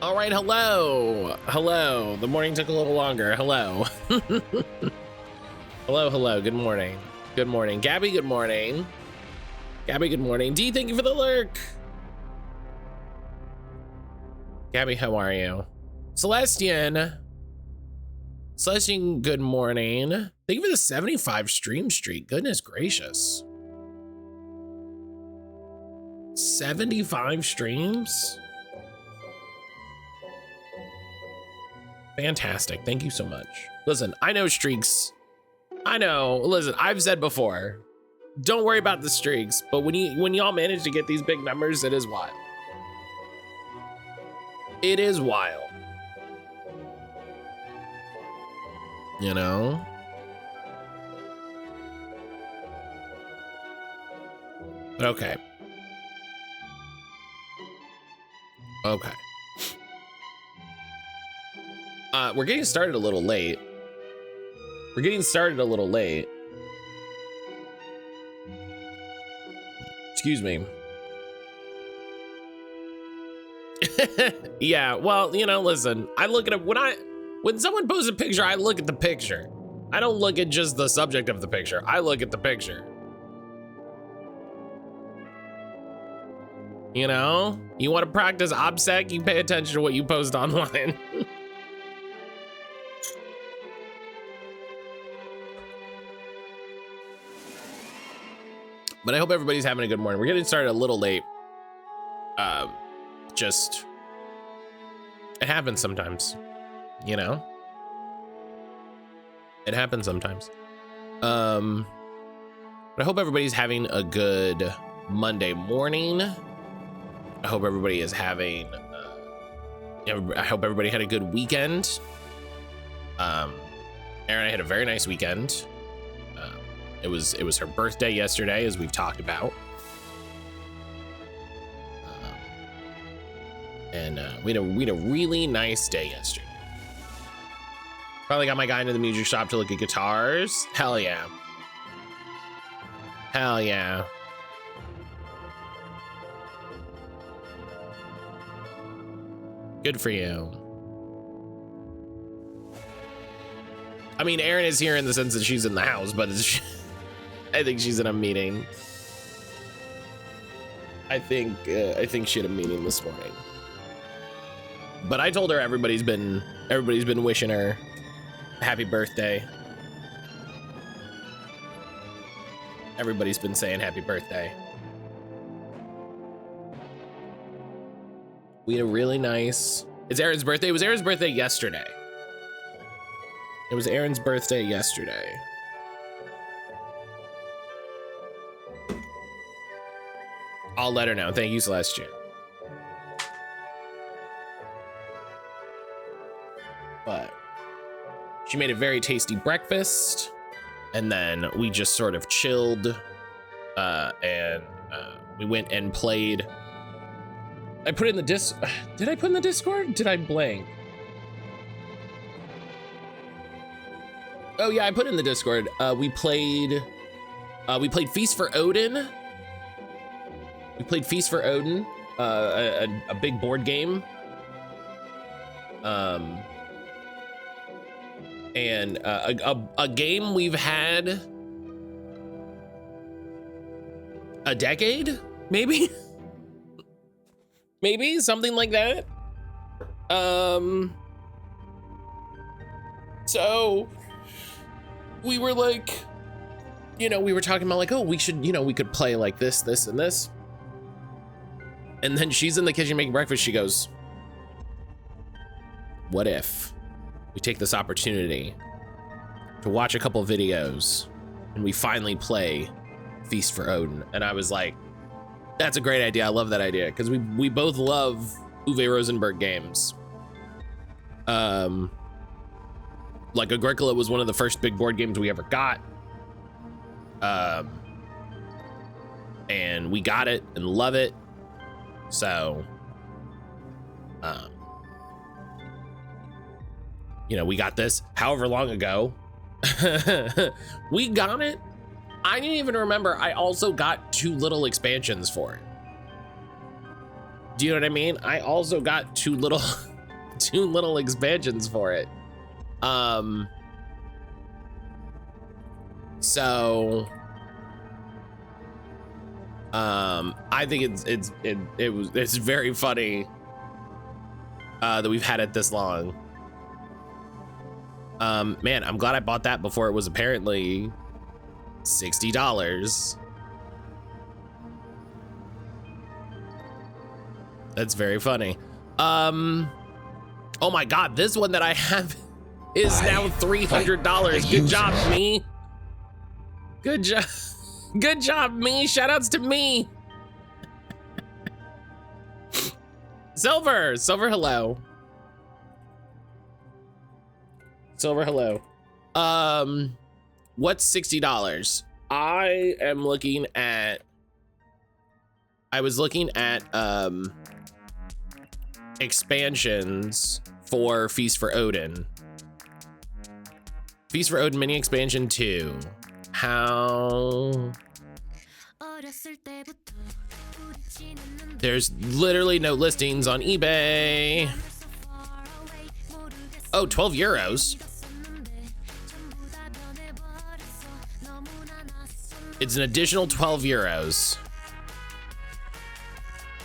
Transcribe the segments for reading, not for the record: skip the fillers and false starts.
All right, hello. Hello. The morning took a little longer. Hello. Hello. Good morning. Good morning. Gabby, good morning. Gabby, good morning. Dee, thank you for the lurk. Gabby, how are you? Celestian, good morning. Thank you for the 75 stream streak. Goodness gracious. 75 streams? Fantastic. Thank you so much. Listen, I know streaks. I know. Listen, I've said before, don't worry about the streaks, but when y'all manage to get these big numbers, it is wild. It is wild. You know? Okay. Okay. We're getting started a little late. Excuse me. Yeah, well, you know, listen, I look at it when someone posts a picture, I look at the picture. I don't look at just the subject of the picture. I look at the picture. You know, you want to practice OBSEC, you pay attention to what you post online. But I hope everybody's having a good morning. We're getting started a little late. Just, it happens sometimes, you know? It happens sometimes. But I hope everybody's having a good Monday morning. I hope everybody is having, I hope everybody had a good weekend. Erin and I had a very nice weekend. It was her birthday yesterday, as we've talked about. And we had a really nice day yesterday. Probably got my guy into the music shop to look at guitars. Hell yeah. Hell yeah. Good for you. I mean, Erin is here in the sense that she's in the house, but I think she's in a meeting. I think she had a meeting this morning. But I told her everybody's been wishing her a happy birthday. Everybody's been saying happy birthday. We had a really nice, it's Erin's birthday. It was Erin's birthday yesterday. It was Erin's birthday yesterday. I'll let her know. Thank you, Celestian. But she made a very tasty breakfast, and then we just sort of chilled, and we went and played. I put in the did I put in the Discord? Did I blank? Oh yeah, I put in the Discord. We played Feast for Odin. We played Feast for Odin, a big board game. And a game we've had a decade, maybe? Maybe something like that. So we were like, you know, we were talking about like, oh, we should, you know, we could play like this, this, and this. And then she's in the kitchen making breakfast. She goes, what if we take this opportunity to watch a couple of videos and we finally play Feast for Odin? And I was like, that's a great idea. I love that idea, because we both love Uwe Rosenberg games. Like Agricola was one of the first big board games we ever got. And we got it and love it. So, you know, we got this however long ago. We got it. I didn't even remember. I also got 2 little expansions for it. Do you know what I mean? I also got 2 little two little expansions for it. So I think it's very funny that we've had it this long. Man, I'm glad I bought that before it was apparently $60. That's very funny. Oh my God, this one that I have is now $300. Good job, me. Good job. Good job, me. Shout outs to me. Silver, hello. Silver, hello. What's $60? I was looking at expansions for Feast for Odin. Feast for Odin mini expansion 2. How? There's literally no listings on eBay. Oh, 12 euros. It's an additional 12 euros.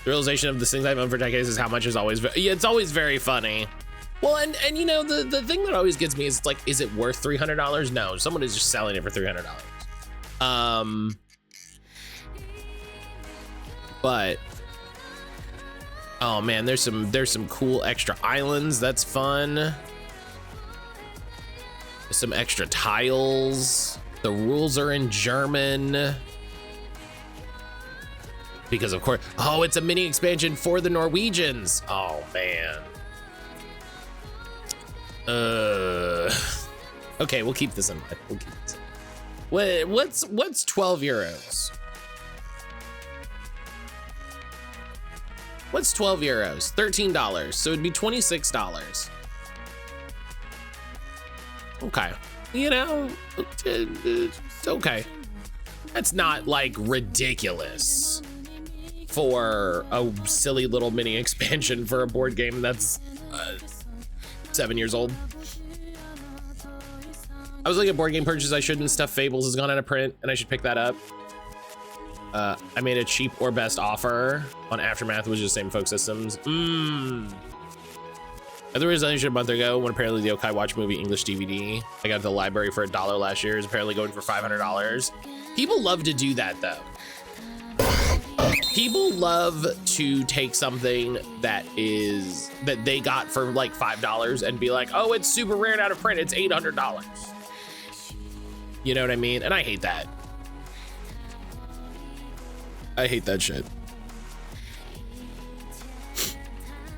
The realization of the things I've owned for decades is how much is always, yeah, it's always very funny. Well, and you know, the thing that always gets me is like, is it worth $300? No, someone is just selling it for $300. But oh man, there's some cool extra islands. That's fun. Some extra tiles. The rules are in German. Because of course, oh, it's a mini expansion for the Norwegians. Oh man. Okay, we'll keep this in mind. We'll keep this. Wait, what's 12 euros? What's 12 euros? $13. So it'd be $26. Okay. You know, it's okay. That's not like ridiculous for a silly little mini expansion for a board game that's 7 years old. I was looking at board game purchases I shouldn't. Stuff Fables has gone out of print and I should pick that up. I made a cheap or best offer on Aftermath, which is the same folk systems. Otherwise, I a month ago when apparently the Yokai Watch movie English DVD I got at the library for $1 last year is apparently going for $500. People love to do that though. People love to take something that they got for like $5 and be like, oh, it's super rare and out of print. It's $800. You know what I mean? And I hate that. I hate that shit.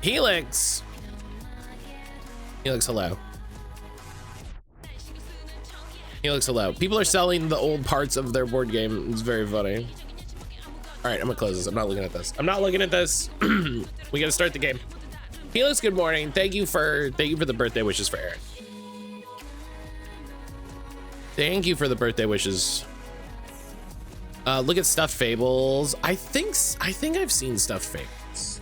Helix, hello. Helix, hello. People are selling the old parts of their board game. It's very funny. All right, I'm gonna close this. I'm not looking at this. I'm not looking at this. We gotta start the game. Helix, good morning. Thank you for the birthday wishes for Eric. Thank you for the birthday wishes. Look at Stuffed Fables. I think I've seen Stuffed Fables.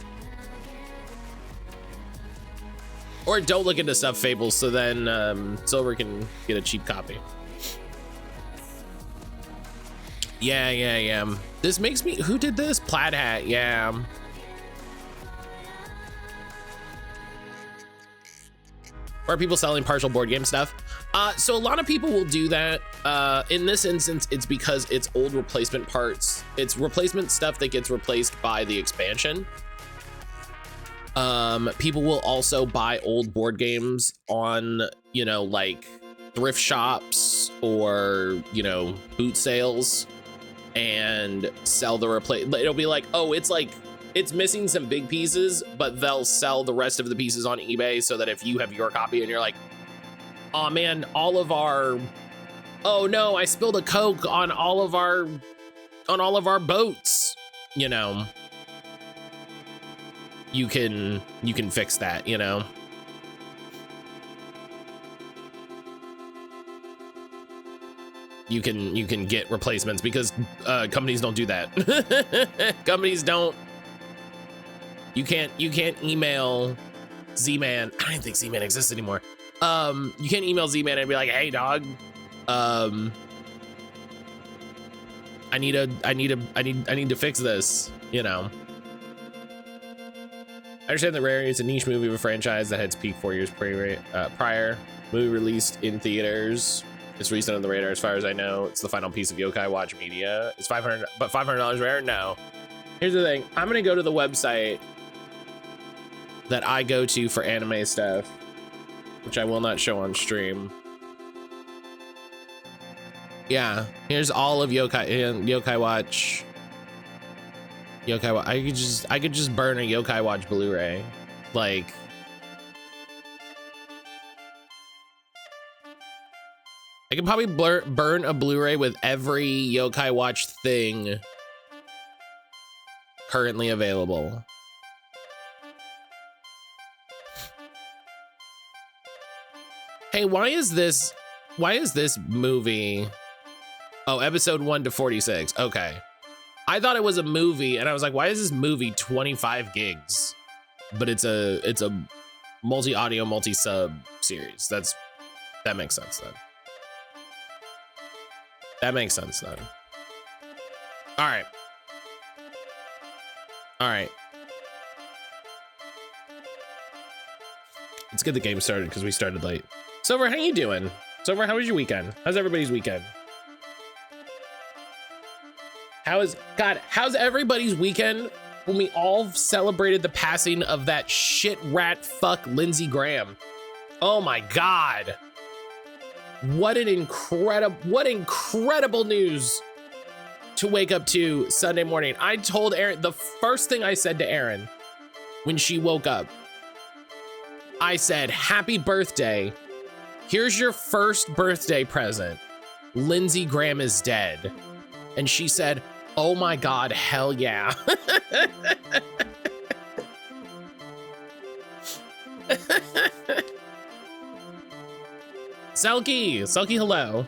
Or don't look into Stuffed Fables, so then Silver can get a cheap copy. Yeah. This makes me, who did this? Plaid Hat, yeah. Or people selling partial board game stuff. So a lot of people will do that. In this instance, it's because it's old replacement parts. It's replacement stuff that gets replaced by the expansion. People will also buy old board games on, you know, like thrift shops or, you know, boot sales and sell the it'll be like, oh, it's missing some big pieces, but they'll sell the rest of the pieces on eBay so that if you have your copy and you're like, oh man, oh no, I spilled a Coke on all of our boats, you know, you can fix that, you know. You can get replacements because companies don't do that. Companies don't. You can't email Z-Man. I don't even think Z-Man exists anymore. You can't email Z-Man and be like, hey dog, I need to fix this, you know. I understand that Rare is a niche movie of a franchise that had its peak 4 years prior. Movie released in theaters. It's recent on the radar as far as I know. It's the final piece of Yokai Watch media. It's $500, but $500 Rare? No. Here's the thing. I'm gonna go to the website that I go to for anime stuff, which I will not show on stream. Yeah, here's all of Yokai Watch. I could just burn a Yokai Watch Blu-ray. Like, I could probably burn a Blu-ray with every Yokai Watch thing currently available. Hey, why is this movie? Oh, episode 1 to 46. Okay. I thought it was a movie and I was like, why is this movie 25 gigs? But it's a multi-audio, multi-sub series. That makes sense then. That makes sense then. All right. All right. Let's get the game started because we started late. Silver, how you doing? Silver, how was your weekend? How's everybody's weekend? How's everybody's weekend when we all celebrated the passing of that shit rat fuck Lindsey Graham? Oh my God. What incredible news to wake up to Sunday morning. I told Erin, the first thing I said to Erin when she woke up, I said, happy birthday. Here's your first birthday present. Lindsey Graham is dead. And she said, oh my God, hell yeah. Selkie, hello.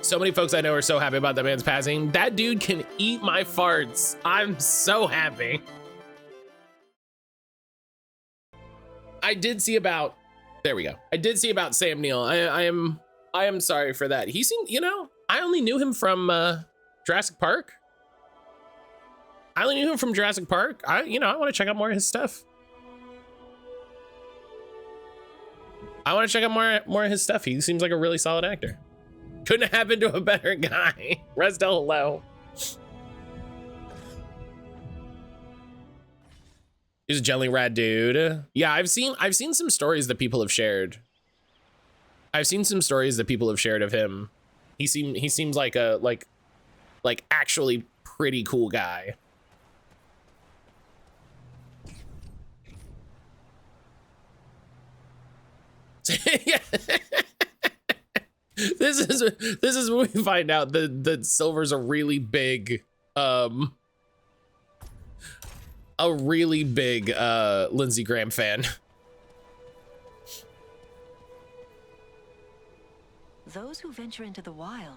So many folks I know are so happy about that man's passing. That dude can eat my farts. I'm so happy. I did see about, there we go. I did see about Sam Neill. I am sorry for that. He seemed, you know, I only knew him from Jurassic Park. I want to check out more of his stuff. He seems like a really solid actor. Couldn't have happened to a better guy. Resdell, hello. He's a jelly rad dude. Yeah, I've seen some stories that people have shared. Of him. He seems like a like actually pretty cool guy. Yeah. This is when we find out that Silver's a really big Lindsey Graham fan. Those who venture into the wild.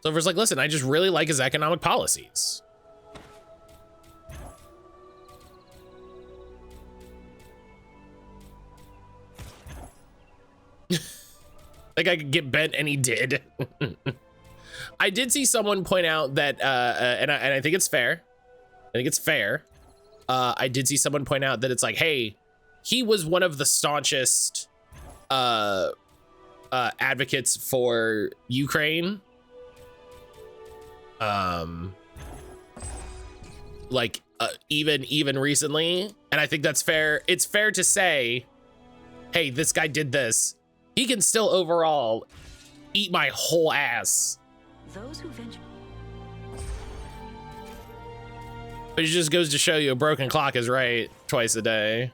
Silver's like, listen, I just really like his economic policies. Like I could get bent, and he did. I did see someone point out that, and I think it's fair. I did see someone point out that it's like, hey, he was one of the staunchest advocates for Ukraine. Even recently, and I think that's fair. It's fair to say, hey, this guy did this. He can still overall eat my whole ass. Those who venture. But it just goes to show you a broken clock is right twice a day.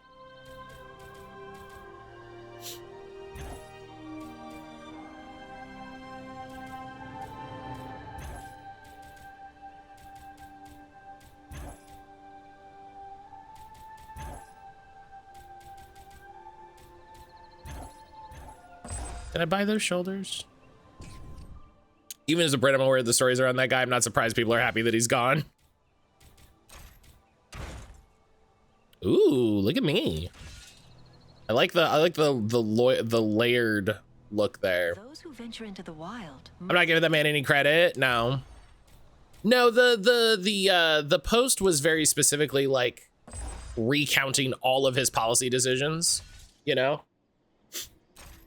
Did I buy those shoulders? Even as a Brit, I'm aware of the stories around that guy. I'm not surprised people are happy that he's gone. Ooh, look at me. I like the layered look there. Those who venture into the wild. I'm not giving that man any credit. No. No, the post was very specifically like recounting all of his policy decisions, you know?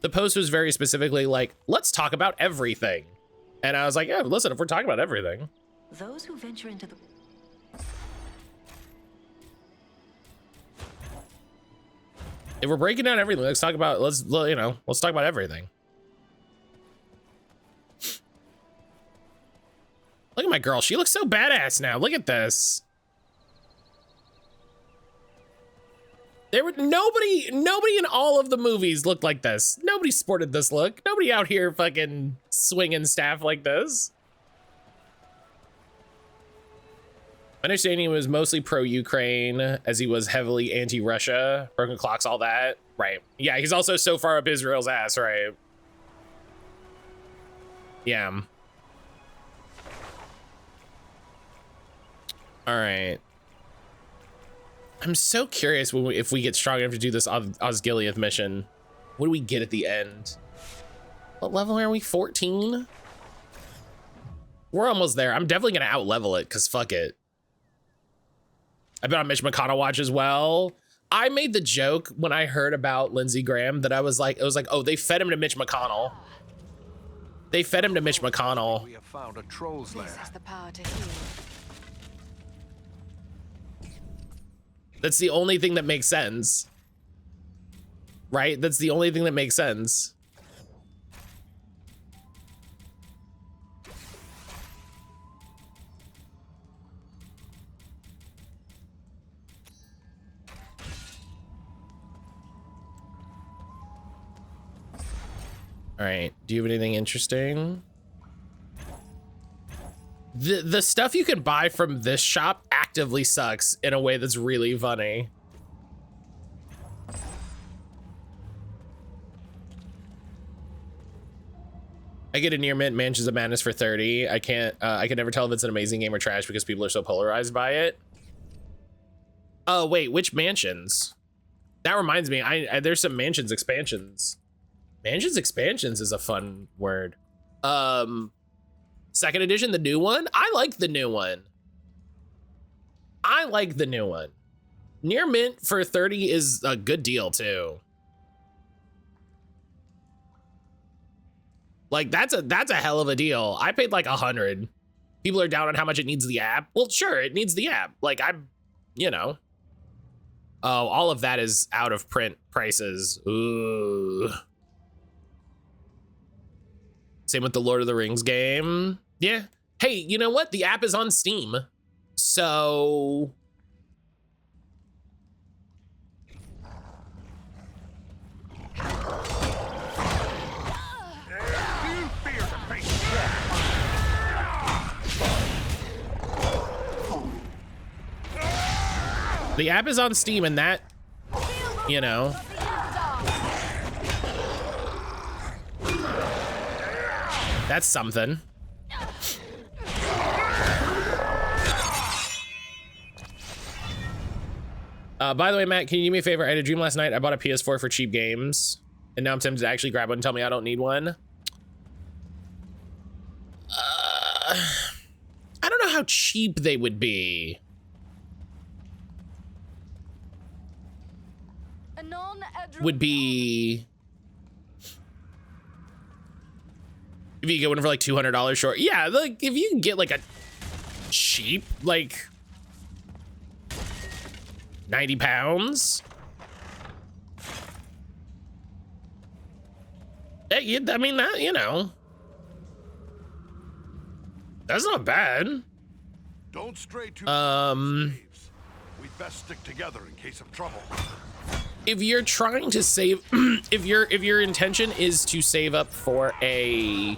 The post was very specifically like, let's talk about everything. And I was like, yeah, listen, if we're talking about everything. Those who venture into the If we're breaking down everything, let's talk about let's talk about everything. Look at my girl. She looks so badass now. Look at this. There were nobody in all of the movies looked like this. Nobody sported this look. Nobody out here fucking swinging staff like this. My understanding was mostly pro-Ukraine, as he was heavily anti-Russia, broken clocks, all that. Right. Yeah, he's also so far up Israel's ass, right? Yeah. All right. I'm so curious if we get strong enough to do this Osgiliath mission. What do we get at the end? What level are we? 14? We're almost there. I'm definitely gonna out-level it, because fuck it. I've been on Mitch McConnell watch as well. I made the joke when I heard about Lindsey Graham that it was like, oh, they fed him to Mitch McConnell. They fed him to Mitch McConnell. We have found a troll's lair. This has the power to heal. That's the only thing that makes sense. Right? That's the only thing that makes sense. All right, do you have anything interesting? The stuff you can buy from this shop actively sucks in a way that's really funny. I get a near mint Mansions of Madness for 30. I can never tell if it's an amazing game or trash because people are so polarized by it. Oh wait, which mansions? That reminds me, there's some mansions expansions. Mansions expansions is a fun word. Second edition, the new one. I like the new one. I like the new one. Near mint for 30 is a good deal too. Like that's a hell of a deal. I paid like 100. People are down on how much it needs the app. Well, sure, it needs the app. Like you know. Oh, all of that is out of print prices. Ooh. Same with the Lord of the Rings game. Yeah. Hey, you know what? The app is on Steam. So the app is on Steam, and that, you know, that's something. By the way, Matt, can you do me a favor? I had a dream last night. I bought a PS4 for cheap games, and now I'm tempted to actually grab one and tell me I don't need one. I don't know how cheap they would be. Would be if you get one for like $200 short. Yeah, like if you can get like a cheap, like 90 pounds. I mean, that, you know, that's not bad. Don't stray too far from slaves. We'd best stick together in case of trouble. If you're trying to save, if your intention is to save up for a,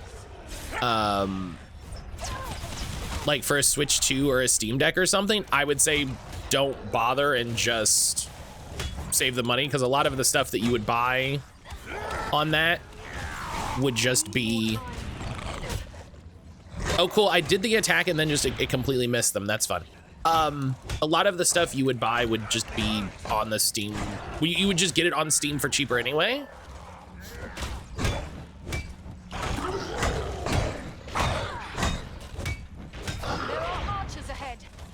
like for a Switch 2 or a Steam Deck or something, I would say don't bother and just save the money, because a lot of the stuff that you would buy on that would just be Oh, cool. I did the attack and then just it completely missed them. That's fun. A lot of the stuff you would buy would just be on the Steam. You would just get it on Steam for cheaper anyway.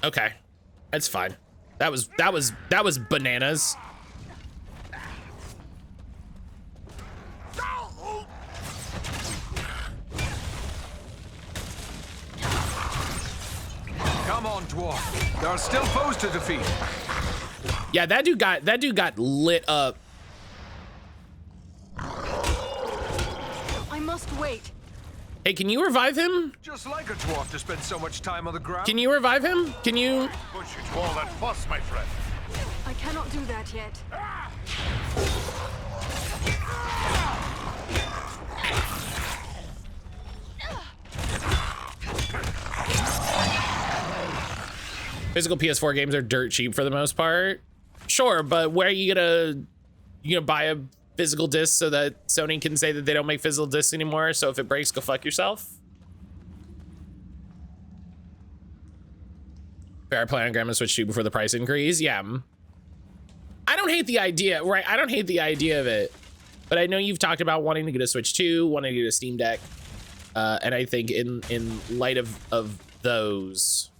Okay, that's fine. That was bananas. Come on, dwarf. There are still foes to defeat. Yeah, that dude got lit up. I must wait. Hey, can you revive him? Just like a dwarf to spend so much time on the ground. Can you revive him? Can you? Push you to all that fuss, my friend. I cannot do that yet. Physical PS4 games are dirt cheap for the most part. Sure, but where are you gonna buy a physical disc so that Sony can say that they don't make physical discs anymore? So if it breaks, go fuck yourself. Fair, I plan on grabbing a Switch 2 before the price increase. Yeah. I don't hate the idea, right? I don't hate the idea of it, but I know you've talked about wanting to get a Switch 2, wanting to get a Steam Deck, and I think in light of those.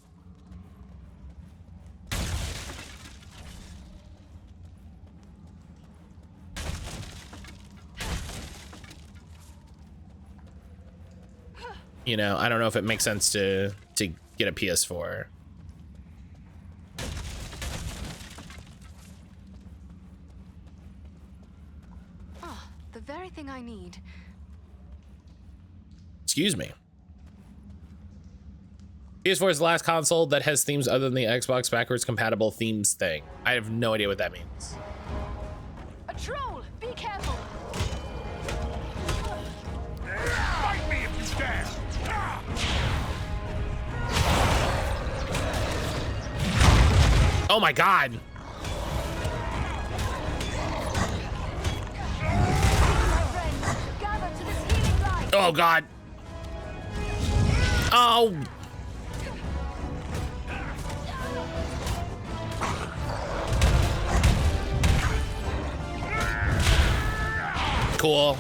You know, I don't know if it makes sense to get a PS4. Ah, the very thing I need. Excuse me. PS4 is the last console that has themes other than the Xbox backwards compatible themes thing. I have no idea what that means. A troll! Be careful! Fight me if you dare! Oh my god. My friends, gather to this healing light! Oh god. Oh. Cool.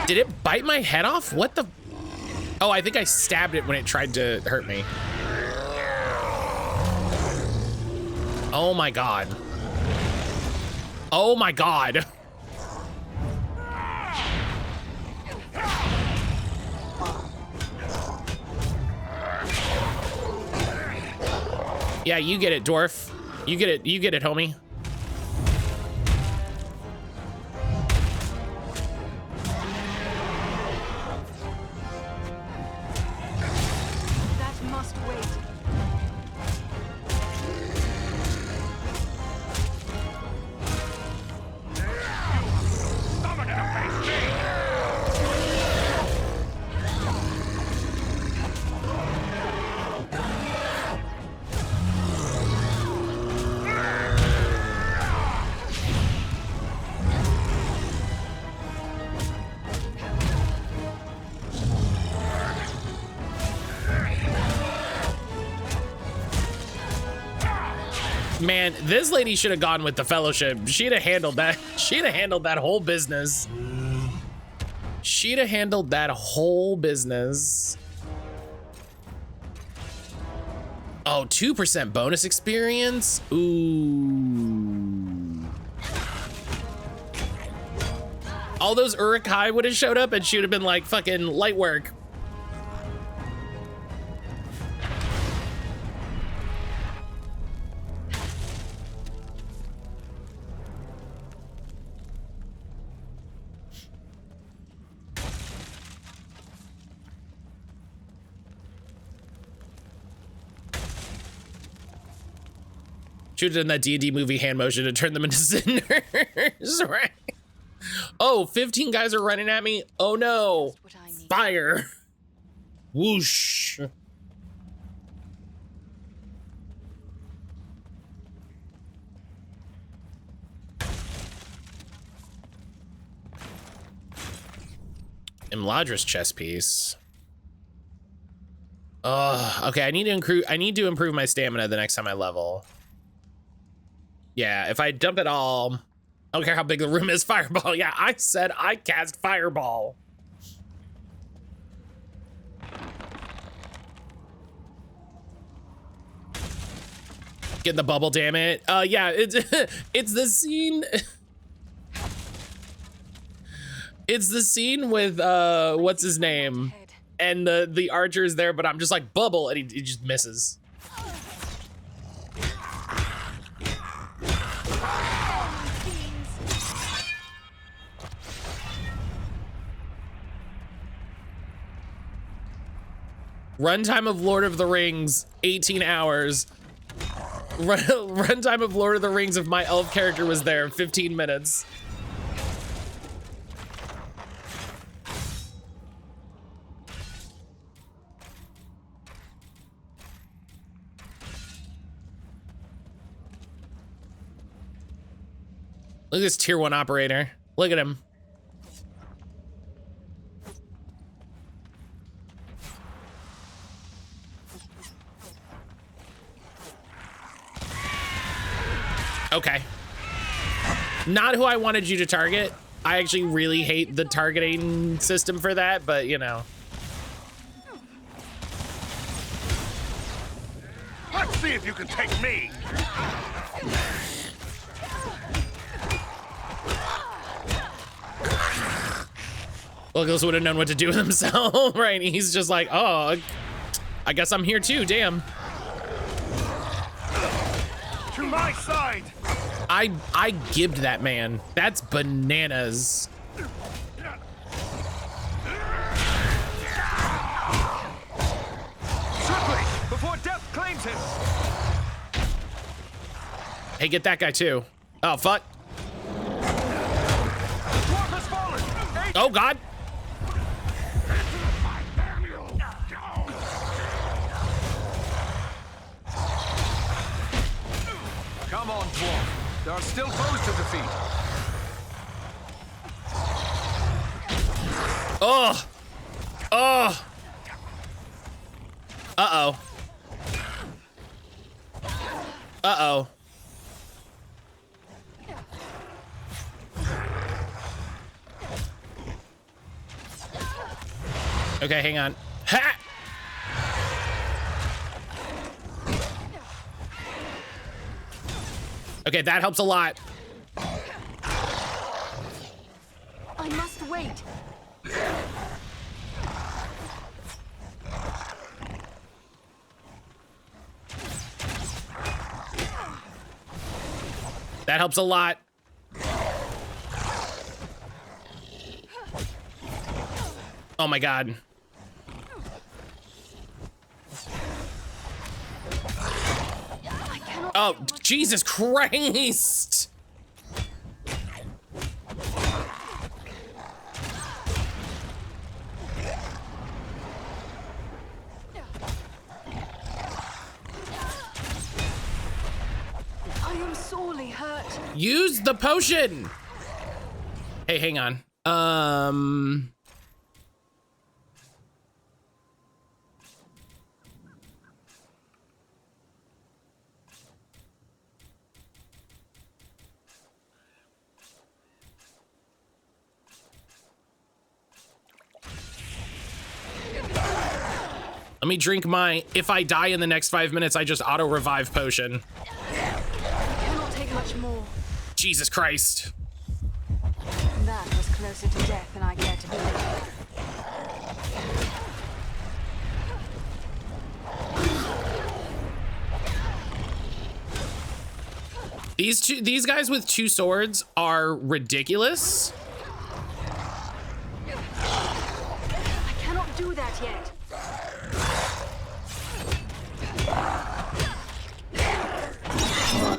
Did it bite my head off? What the? Oh, I think I stabbed it when it tried to hurt me. Oh my god. Oh my god. Yeah, you get it, dwarf. You get it, homie. That must wait. Stomach to face me! Man, this lady should have gone with the Fellowship. She'd have handled that. She'd have handled that whole business. She'd have handled that whole business. Oh, 2% bonus experience? Ooh. All those Urukai would have showed up and she would have been like, fucking light work. Should have done that D&D movie hand motion to turn them into cinders, right? Oh, 15 guys are running at me. Oh no. What I need. Fire. Whoosh. Imladra's chess piece. Okay, I need to improve my stamina the next time I level. Yeah, if I dump it all, I don't care how big the room is, fireball. Yeah, I said I cast fireball. Get the bubble, damn it. Yeah, it's it's the scene. It's the scene with what's his name? And the archer is there, but I'm just like bubble and he just misses. Runtime of Lord of the Rings, 18 hours. Runtime of Lord of the Rings if my elf character was there, 15 minutes. Look at this tier 1 operator. Look at him. Okay. Not who I wanted you to target. I actually really hate the targeting system for that, but you know. Let's see if you can take me. Locals would have known what to do with himself, right? He's just like, oh, I guess I'm here too, damn. To my side. I gibbed that man. That's bananas. Quickly, before death claims him. Hey, get that guy too. Oh, fuck. Dwarf has fallen. Oh, God. Come on, dwarf. There are still foes to defeat. Oh. Oh. Uh-oh. Uh-oh. Okay, hang on. Ha! Okay, that helps a lot. I must wait. That helps a lot. Oh my God. Oh, Jesus Christ. I am sorely hurt. Use the potion. Hey, hang on. Let me drink my, if I die in the next 5 minutes, I just auto revive potion. I cannot take much more. Jesus Christ. That was closer to death than I cared to believe. These guys with 2 swords are ridiculous. I cannot do that yet.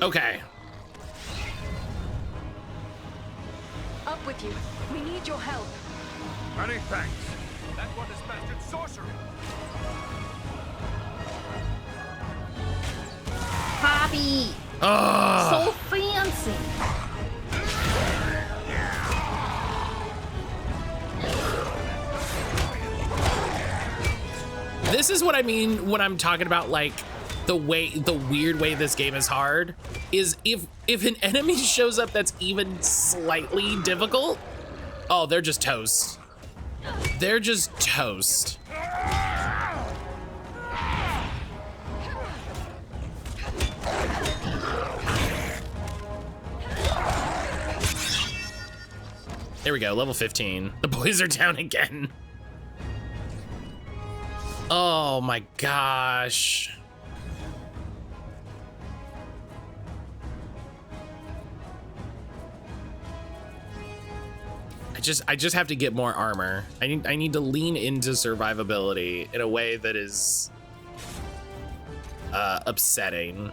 Okay. Up with you. We need your help. Many thanks. That one is mastered sorcery. Bobby, Oh. so fancy. this is what I mean when I'm talking about like the weird way this game is hard is if an enemy shows up that's even slightly difficult, oh, they're just toast. They're just toast. There we go, level 15. The boys are down again. Oh my gosh. I just have to get more armor. I need to lean into survivability in a way that is upsetting.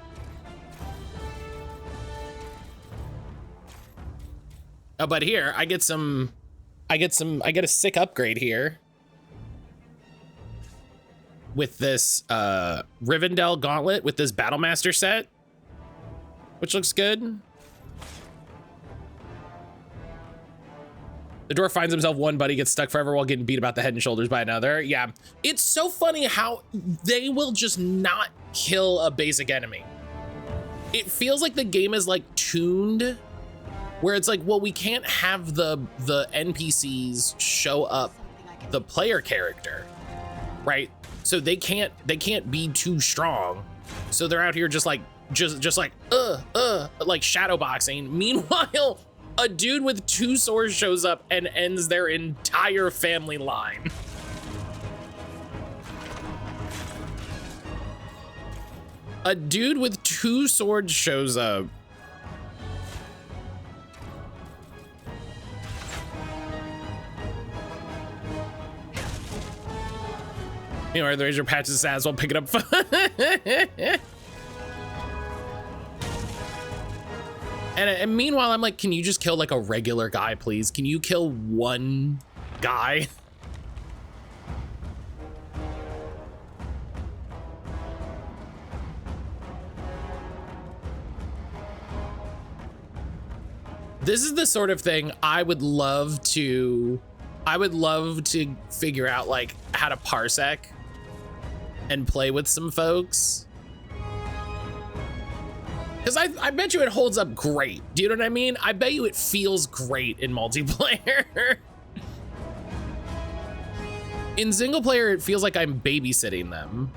Oh, but here I get a sick upgrade here with this Rivendell gauntlet with this Battlemaster set, which looks good. The dwarf finds himself one buddy, gets stuck forever while getting beat about the head and shoulders by another. Yeah, it's so funny how they will just not kill a basic enemy. It feels like the game is like tuned where it's like, well, we can't have the NPCs show up the player character, right? So they can't be too strong. So they're out here just like shadow boxing. Meanwhile, a dude with 2 swords shows up and ends their entire family line. A dude with 2 swords shows up. You know, the razor patches his ass while picking up fun. And meanwhile, I'm like, can you just kill like a regular guy, please? Can you kill one guy? This is the sort of thing I would love to figure out, like how to parsec and play with some folks. Because I bet you it holds up great. Do you know what I mean? I bet you it feels great in multiplayer. In single player, it feels like I'm babysitting them.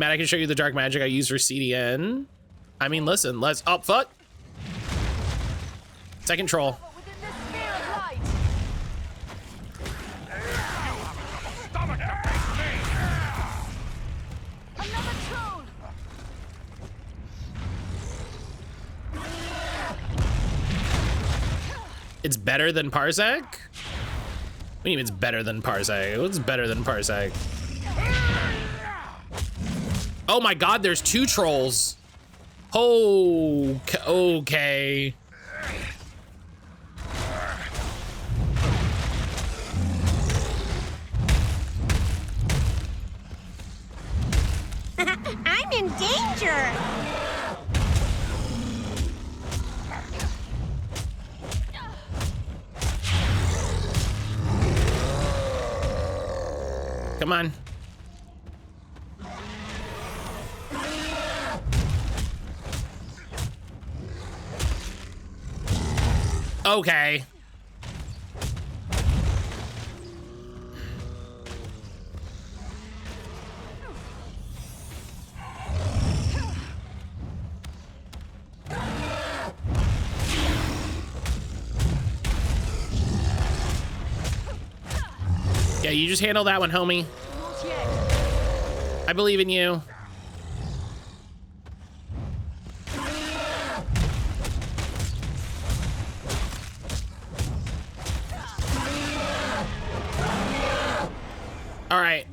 Matt, I can show you the dark magic I use for CDN. I mean, listen, let's, oh, fuck. Second troll. It's better than Parsec? What do you mean it's better than Parsec? What's better than Parsec? Oh my god, there's 2 trolls. Oh, okay. I'm in danger! Come on. Okay. Yeah, you just handle that one, homie. I believe in you. All right.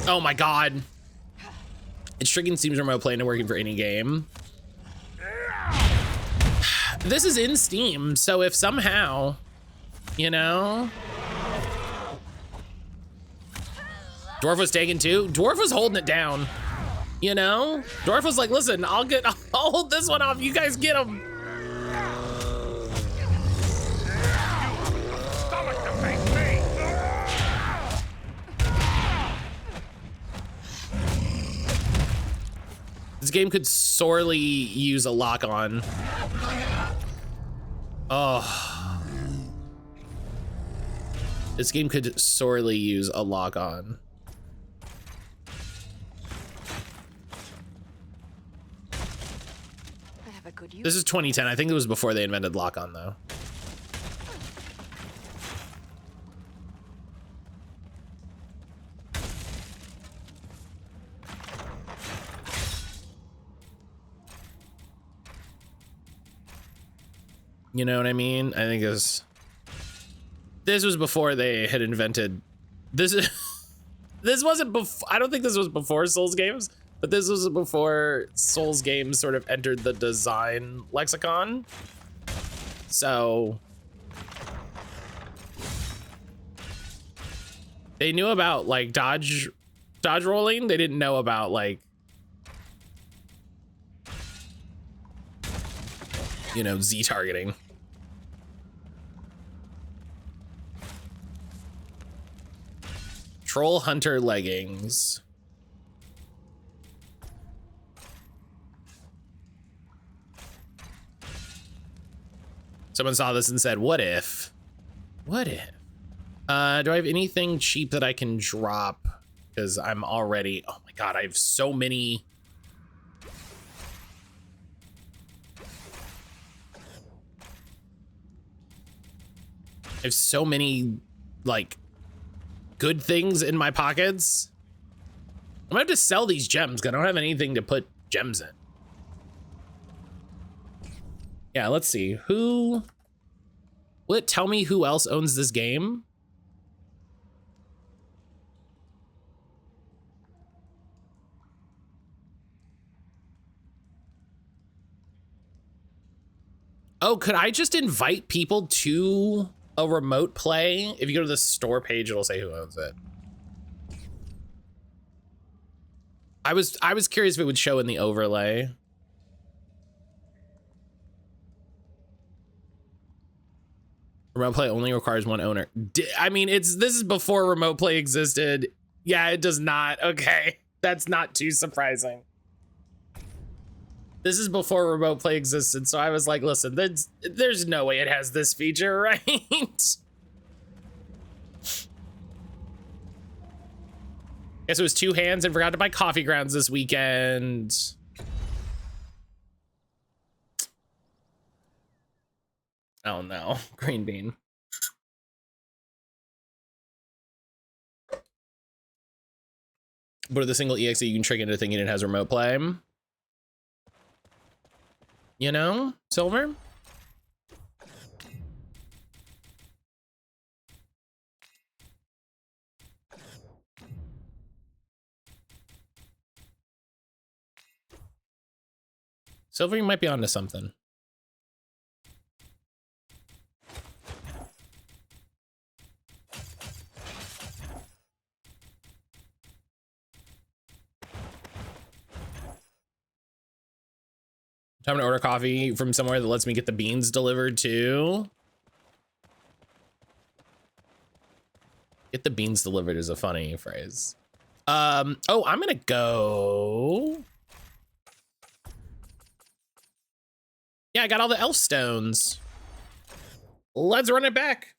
Oh my god. It's tricking Steam's remote play into working for any game. this is in Steam, so if somehow, you know, Dwarf was taken too. Dwarf was holding it down, you know. Dwarf was like, listen, I'll hold this one off. You guys get him. This game could sorely use a lock on. Oh. This game could sorely use a lock on. This is 2010. I think it was before they invented lock on though. You know what I mean? I think this was before they had invented this. This wasn't before. I don't think this was before Souls games, but this was before Souls games sort of entered the design lexicon. So they knew about like dodge rolling. They didn't know about like, you know, Z targeting. Troll Hunter leggings. Someone saw this and said, what if? What if? Do I have anything cheap that I can drop? Because I'm already, oh my God, I have so many. I have so many, like, good things in my pockets. I'm gonna have to sell these gems because I don't have anything to put gems in. Yeah, let's see. Will it tell me who else owns this game? Oh, could I just invite people to a remote play? If you go to the store page, it'll say who owns it. I was curious if it would show in the overlay. Remote play only requires one owner. I mean, this is before remote play existed. Yeah, it does not. Okay, that's not too surprising. This is before remote play existed, so I was like, listen, there's no way it has this feature, right? Guess it was two hands and forgot to buy coffee grounds this weekend. Oh no, green bean. But with a single EXE, you can trick into thinking it has remote play. You know, Silver? Silver, you might be onto something. Time to order coffee from somewhere that lets me get the beans delivered too. Get the beans delivered is a funny phrase. Oh, I'm gonna go. Yeah, I got all the elf stones. Let's run it back.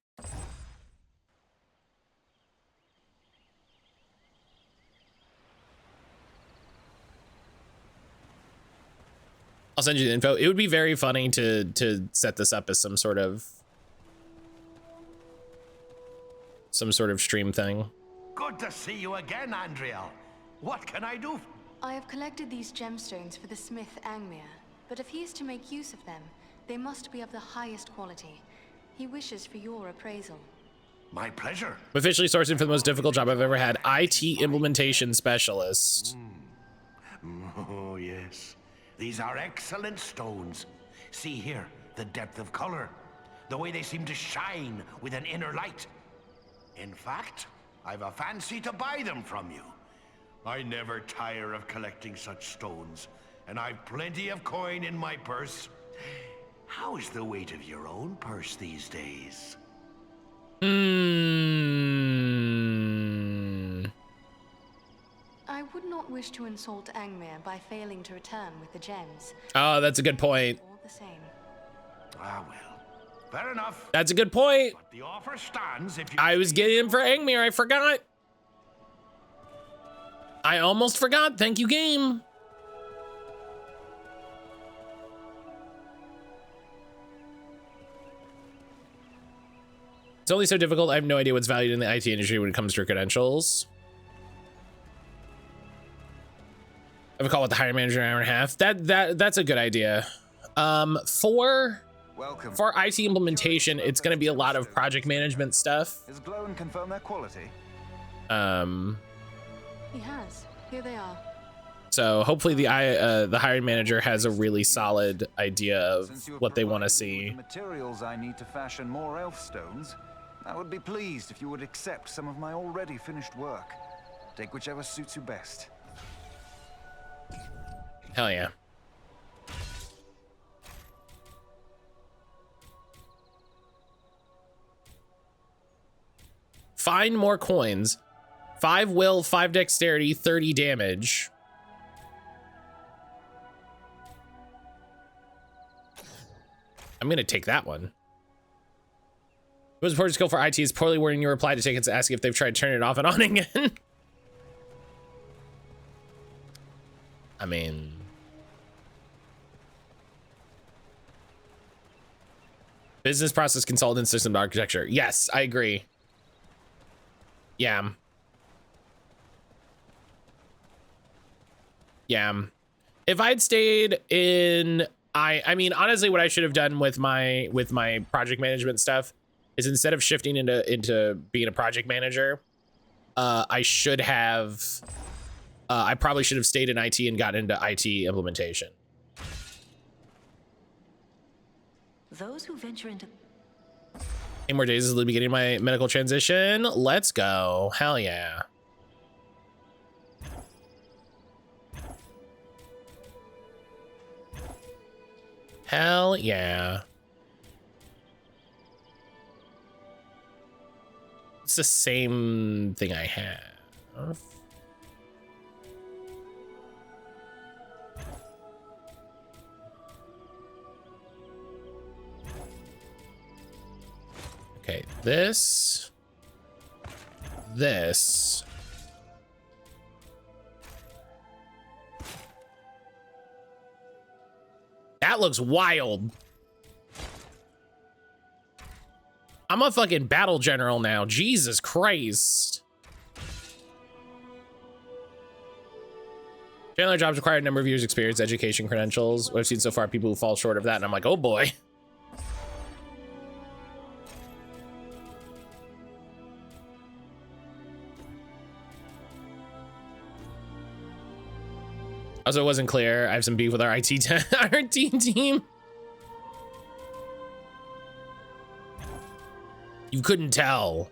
I'll send you the info. It would be very funny to set this up as some sort of stream thing. Good to see you again, Andrea. What can I do? I have collected these gemstones for the smith Angmir, but if he is to make use of them, they must be of the highest quality. He wishes for your appraisal. My pleasure. I'm officially sourcing for the most difficult job I've ever had. IT implementation specialist. Oh, yes. These are excellent stones. See here, the depth of color, the way they seem to shine with an inner light. In fact, I've a fancy to buy them from you. I never tire of collecting such stones, and I've plenty of coin in my purse. How's the weight of your own purse these days? I would not wish to insult Angmir by failing to return with the gems. Oh, that's a good point. All the same. Ah, well. Fair enough. That's a good point. But the offer stands if you... I was getting him for Angmir. I forgot. I almost forgot. Thank you, game. It's only so difficult. I have no idea what's valued in the IT industry when it comes to your credentials. I have a call with the hiring manager in an hour and a half. That's a good idea. For IT implementation, it's going to be a lot of project management stuff. Has Glow confirmed their quality? He has. Here they are. So hopefully the hiring manager has a really solid idea of what they want to see. The materials I need to fashion more elf stones, I would be pleased if you would accept some of my already finished work. Take whichever suits you best. Hell yeah. Find more coins. 5 will, 5 dexterity, 30 damage. I'm gonna take that one. It was a important skill for IT is poorly wording your reply to tickets asking if they've tried turning it off and on again. I mean, business process consultant, system architecture. Yes, I agree. Yeah. Yeah. If I'd stayed in, I mean, honestly, what I should have done with my project management stuff is instead of shifting into being a project manager, I probably should have stayed in IT and gotten into IT implementation. Those who venture into 8 more days is the beginning of my medical transition. Let's go. Hell yeah. Hell yeah. It's the same thing I have. Okay, this. That looks wild. I'm a fucking battle general now. Jesus Christ. Chandler jobs require a number of years experience, education, credentials. What I've seen so far, people who fall short of that, and I'm like, oh boy. Also, it wasn't clear. I have some beef with our IT team. You couldn't tell.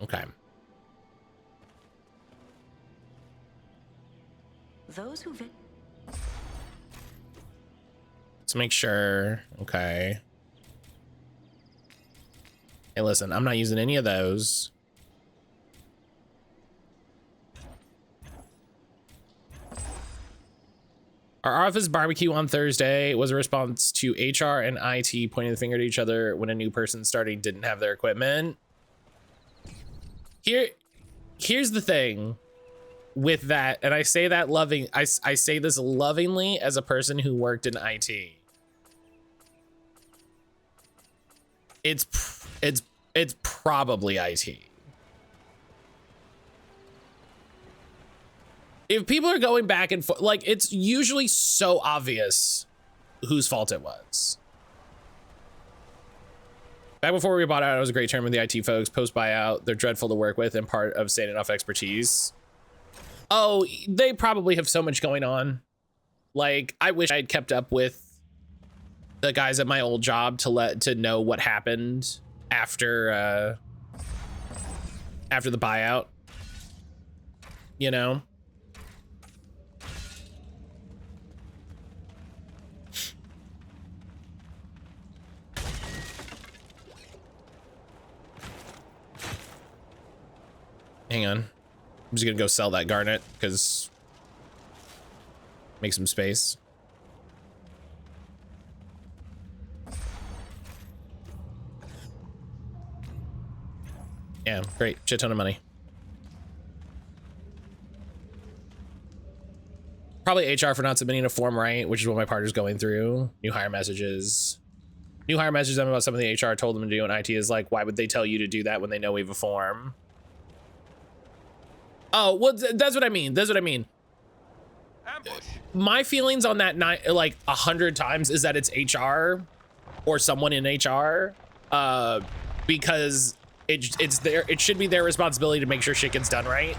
Okay. those who Let's make sure. Okay. Hey, listen, I'm not using any of those. Our office barbecue on Thursday was a response to HR and IT pointing the finger at each other when a new person starting didn't have their equipment. Here's the thing with that, and I say that I say this lovingly as a person who worked in IT. It's probably IT. If people are going back and forth, like, it's usually so obvious whose fault it was. Back before we bought out, it was a great term with the IT folks. Post buyout, they're dreadful to work with and part of saying enough expertise. Oh, they probably have so much going on. Like, I wish I'd kept up with the guys at my old job to know what happened after the buyout. You know? Hang on. I'm just gonna go sell that garnet because make some space. Yeah, great. Shit ton of money. Probably HR for not submitting a form right, which is what my partner's going through. New hire messages. New hire messages them about something the HR told them to do, and IT is like, why would they tell you to do that when they know we have a form? Oh, well, that's what I mean. That's what I mean. Ambush. My feelings on that night, like 100 times, is that it's HR or someone in HR, because it's their, it should be their responsibility to make sure shit gets done right.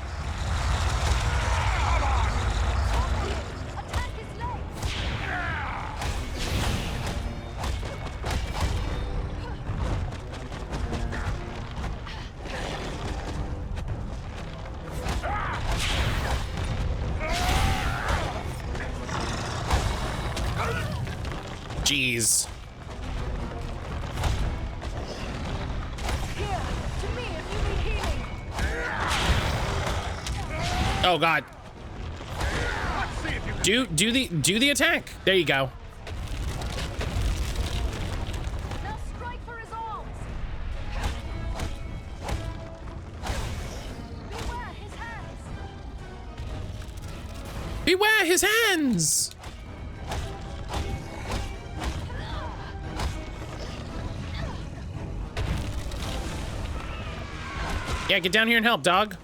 Jeez. Here, to me if you need healing. Oh God. Do the attack. There you go. Now strike for his arms. Beware his hands. Beware his hands. Yeah, get down here and help, dog.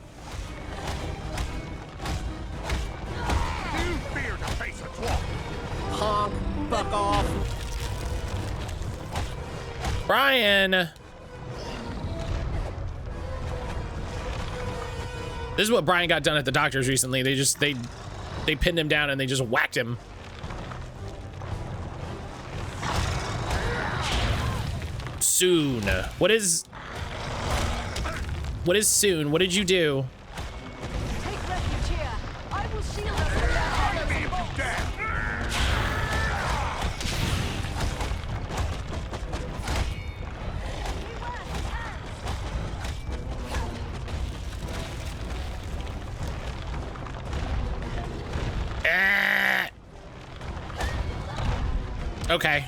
Honk, fuck off. Brian. This is what Brian got done at the doctor's recently. They pinned him down and they just whacked him. Soon. What is soon? What did you do? Take refuge here. I will shield us from their arrows and bolts. Ah. Okay.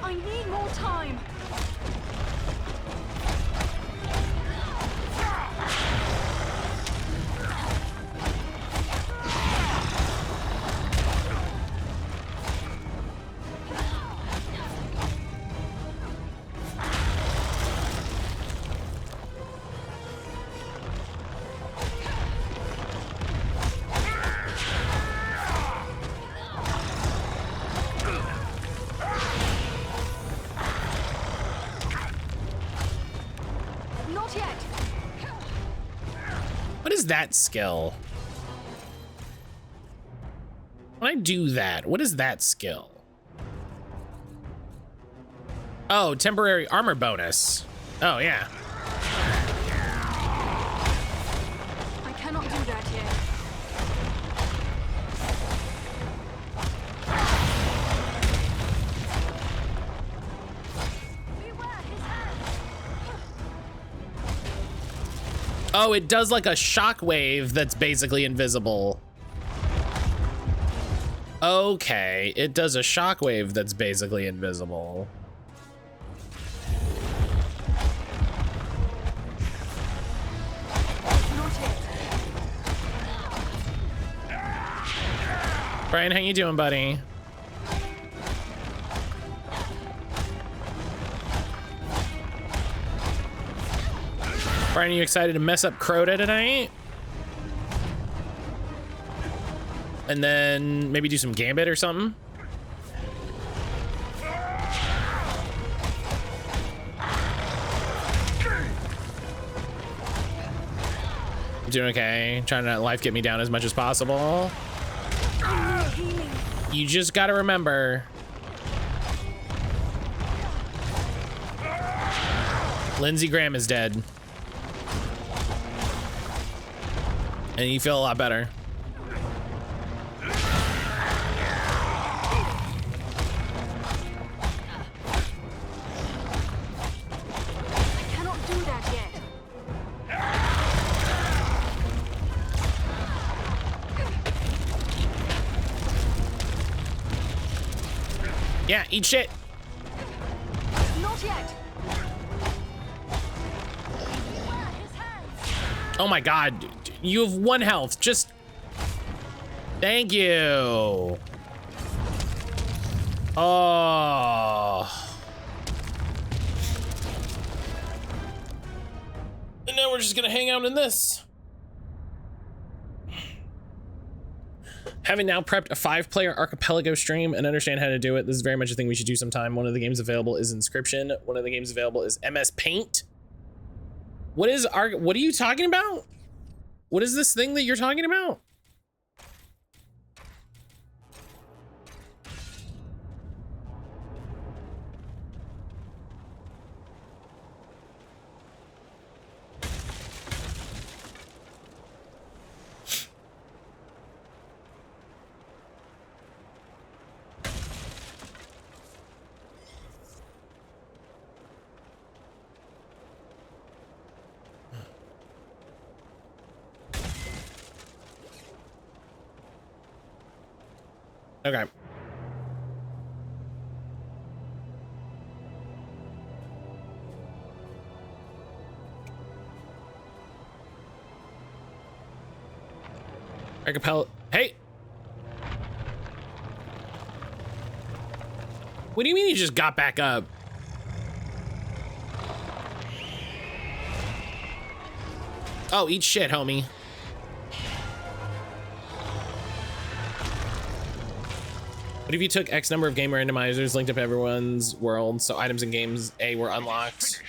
I need more time. Not yet. What is that skill? When I do that, what is that skill? Oh, temporary armor bonus. Oh, yeah. I cannot do that yet. Beware his hands. Oh, it does like a shockwave that's basically invisible. Okay, it does a shockwave that's basically invisible. Not yet. Brian, how you doing, buddy? Brian, are you excited to mess up Crota tonight? And then maybe do some Gambit or something? I'm doing okay. Trying to let life get me down as much as possible. You just gotta remember. Lindsey Graham is dead. And you feel a lot better. I cannot do that yet. Yeah, eat shit. Not yet. Oh my god, you have 1 health. Just thank you. Oh. And now we're just gonna hang out in this. Having now prepped a 5-player archipelago stream and understand how to do it, this is very much a thing we should do sometime. One of the games available is Inscription. One of the games available is MS Paint. What are you talking about? What is this thing that you're talking about? Okay. Archipelago. Hey. What do you mean you just got back up? Oh, eat shit, homie. What if you took X number of game randomizers, linked up everyone's world, so items in games A were unlocked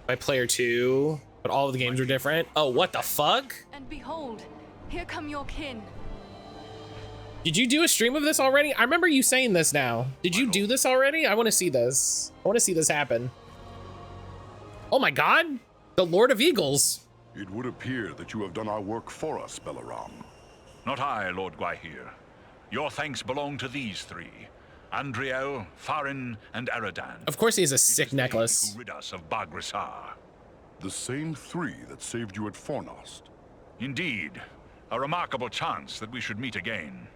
by player 2, but all of the games were different? Oh, what the fuck? And behold, here come your kin. Did you do a stream of this already? I remember you saying this now. Did you do this already? I want to see this. I want to see this happen. Oh my god, the Lord of Eagles. It would appear that you have done our work for us, Belaram. Not I, Lord Gwaihir. Your thanks belong to these 3. Andriel, Farin, and Aradan. Of course he has a sick necklace. Who rid us of Baghrasar. The same 3 that saved you at Fornost. Indeed. A remarkable chance that we should meet again.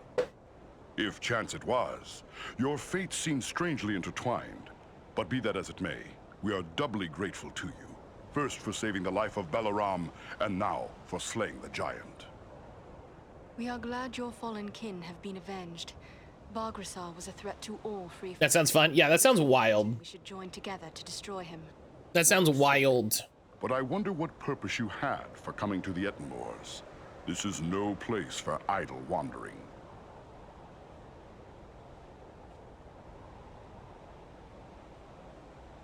If chance it was, your fates seem strangely intertwined. But be that as it may, we are doubly grateful to you. First for saving the life of Belaram, and now for slaying the giant. We are glad your fallen kin have been avenged. Baghrasar was a threat to all free. That sounds fun. Yeah, that sounds wild. We should join together to destroy him. That sounds wild. But I wonder what purpose you had for coming to the Ettenmoors. This is no place for idle wandering.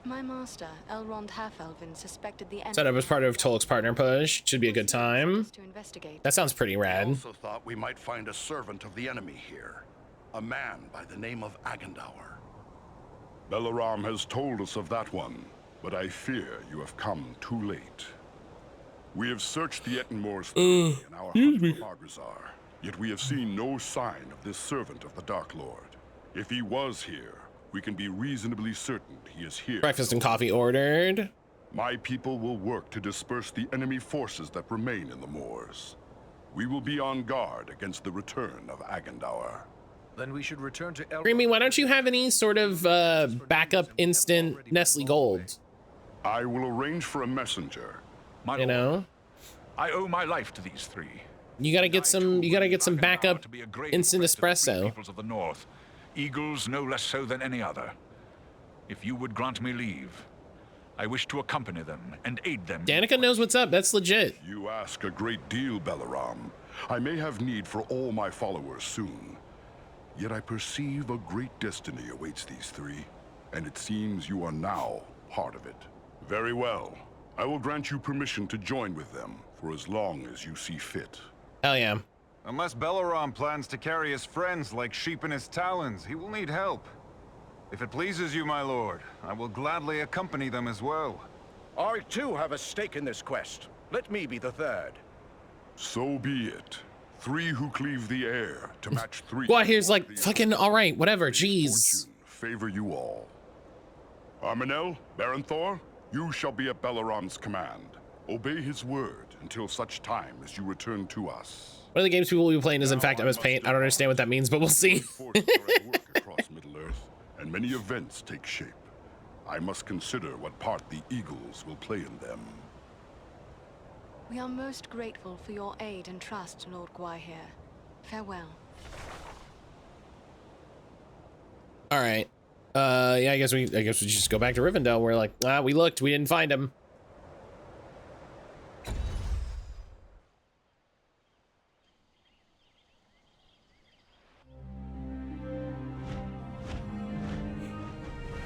My master, Elrond Half-Elven, suspected the Set up as part of Tolk's partner push. Should be a good time. to investigate. That sounds pretty I rad. also thought we might find a servant of the enemy here. A man by the name of Agandaur. Belaram has told us of that one, but I fear you have come too late. We have searched the Ettenmoors in our hunt for Baghrasar, yet we have seen no sign of this servant of the Dark Lord. If he was here, we can be reasonably certain he is here. Breakfast and coffee ordered. My people will work to disperse the enemy forces that remain in the moors. We will be on guard against the return of Agandaur. Then we should return to Elrond. Creamy, why don't you have any sort of backup instant Nestle Gold? I will arrange for a messenger. My You lord, know? I owe my life to these 3. You gotta get some. You gotta get some backup To be a great instant threat to the free espresso. peoples of the north, eagles no less so than any other. If you would grant me leave, I wish to accompany them and aid them. Danica knows what's up. That's legit. You ask a great deal, Balaram. I may have need for all my followers soon. Yet I perceive a great destiny awaits these three, and it seems you are now part of it. Very well. I will grant you permission to join with them for as long as you see fit. Hell yeah. Unless Belaram plans to carry his friends like sheep in his talons, he will need help. If it pleases you, my lord, I will gladly accompany them as well. I too have a stake in this quest. Let me be the third. So be it. Three who cleave the air to match three. Well, here's like fucking all right, whatever. Jeez. Fortune favor you all. Armanel, Baron Thor, you shall be at Belaram's command. Obey his word until such time as you return to us. One of the games people will be playing is in fact MS Paint. I don't understand what that means, but we'll see. Forces are at work across Middle-earth, and many events take shape. I must consider what part the Eagles will play in them. We are most grateful for your aid and trust, Lord Gwaihir. Farewell. All right. Yeah, I guess we just go back to Rivendell. We're like, we looked, we didn't find him.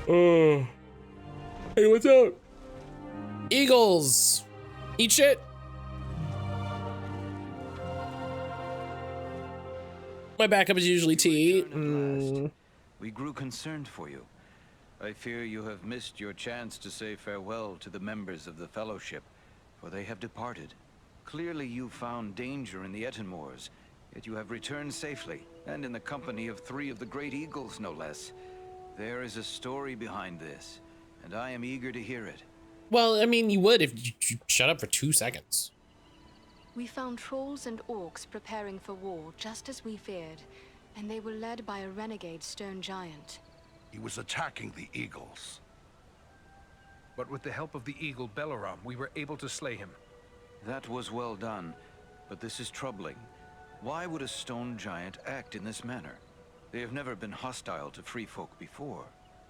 Oh. Hey, what's up? Eagles. Eat shit. My backup is usually tea. We grew concerned for you. I fear you have missed your chance to say farewell to the members of the Fellowship, for they have departed. Clearly you found danger in the Ettenmoors, yet you have returned safely, and in the company of 3 of the great eagles, no less. There is a story behind this, and I am eager to hear it. Well, I mean, you would if you shut up for 2 seconds. We found trolls and orcs preparing for war, just as we feared, and they were led by a renegade stone giant. He was attacking the eagles. But with the help of the eagle Belaram, we were able to slay him. That was well done, but this is troubling. Why would a stone giant act in this manner? They have never been hostile to free folk before.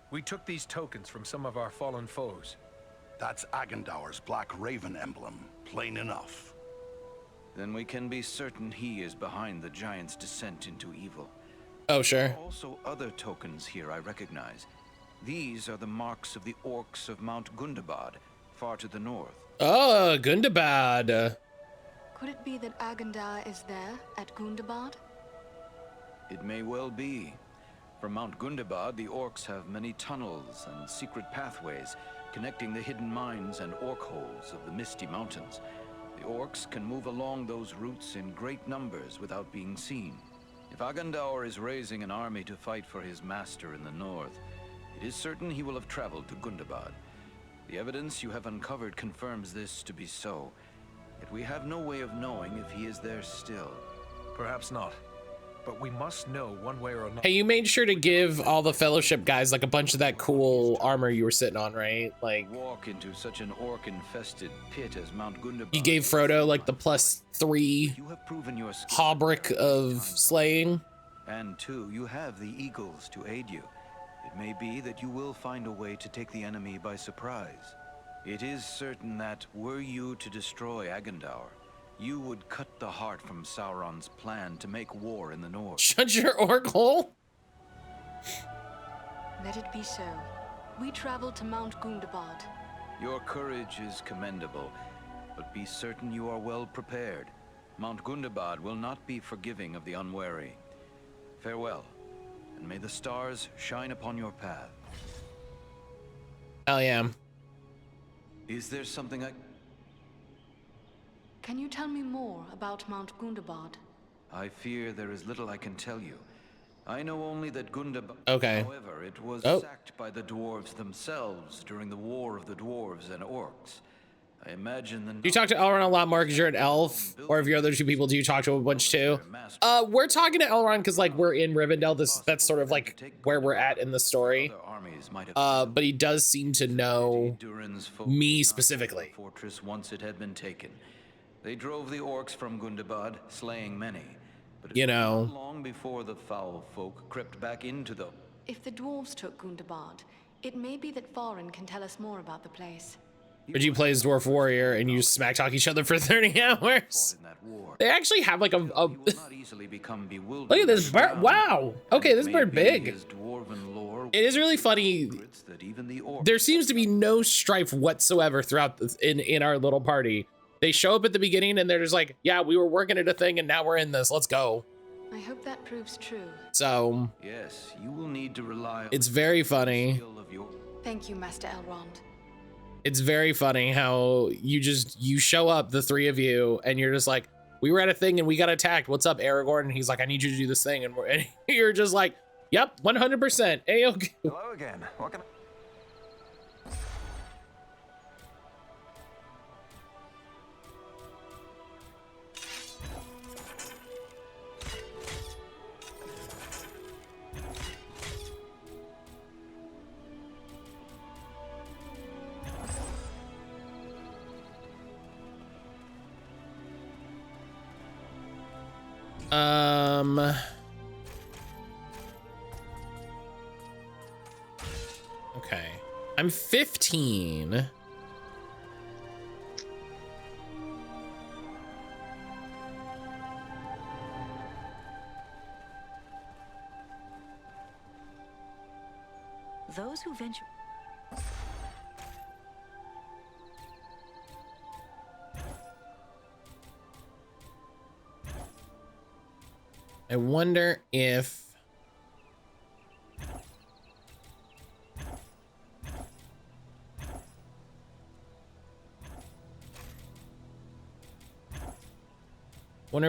We took these tokens from some of our fallen foes. That's Agandaur's Black Raven emblem, plain enough. Then we can be certain he is behind the giant's descent into evil. Oh, sure. There are also other tokens here I recognize. These are the marks of the orcs of Mount Gundabad, far to the north. Oh, Gundabad. Could it be that Agandaur is there, at Gundabad? It may well be. From Mount Gundabad, the orcs have many tunnels and secret pathways connecting the hidden mines and orc holes of the Misty Mountains. The orcs can move along those routes in great numbers without being seen. If Agandaur is raising an army to fight for his master in the north, it is certain he will have traveled to Gundabad. The evidence you have uncovered confirms this to be so, yet we have no way of knowing if he is there still. Perhaps not. But we must know one way or another. Hey, you made sure to give all the Fellowship guys like a bunch of that cool armor you were sitting on, right? Like, walk into such an orc-infested pit as Mount Gundabad. You gave Frodo like the +3 You have proven your skill hauberk of slaying. And 2, you have the eagles to aid you. It may be that you will find a way to take the enemy by surprise. It is certain that, were you to destroy Agandaur, you would cut the heart from Sauron's plan to make war in the north. Shut your orc hole. Let it be so. We travel to Mount Gundabad. Your courage is commendable, but be certain you are well prepared. Mount Gundabad will not be forgiving of the unwary. Farewell, and may the stars shine upon your path. Hell yeah. Is there something I... Can you tell me more about Mount Gundabad? I fear there is little I can tell you. I know only that Gundabad... Okay. However, it was sacked by the dwarves themselves during the War of the Dwarves and Orcs. I imagine the... Do you talk to Elrond a lot more because you're an elf? Or if you're other 2 people, do you talk to a bunch too? We're talking to Elrond because like we're in Rivendell. That's sort of like where we're at in the story. But he does seem to know me specifically. Fortress once it had been taken. They drove the orcs from Gundabad, slaying many. But You it was know. not long before the foul folk crept back into the... If the dwarves took Gundabad, it may be that Farin can tell us more about the place. But you play as Dwarf Warrior and you smack talk each other for 30 hours. They actually have like a will not easily become bewildered. look at this bird. Wow. Okay, this bird big. His dwarven lore It is really funny. that even the orcs There seems to be no strife whatsoever throughout in our little party. They show up at the beginning and they're just like, yeah, we were working at a thing and now we're in this. Let's go. I hope that proves true. So yes, you will need to rely on it's very funny. Thank you, Master Elrond. It's very funny how you show up, the three of you, and you're just like, we were at a thing and we got attacked. What's up, Aragorn? And he's like, I need you to do this thing. And you're just like, yep, 100%. A-okay. Hello again. What can Okay. I'm 15. Those who venture... I wonder if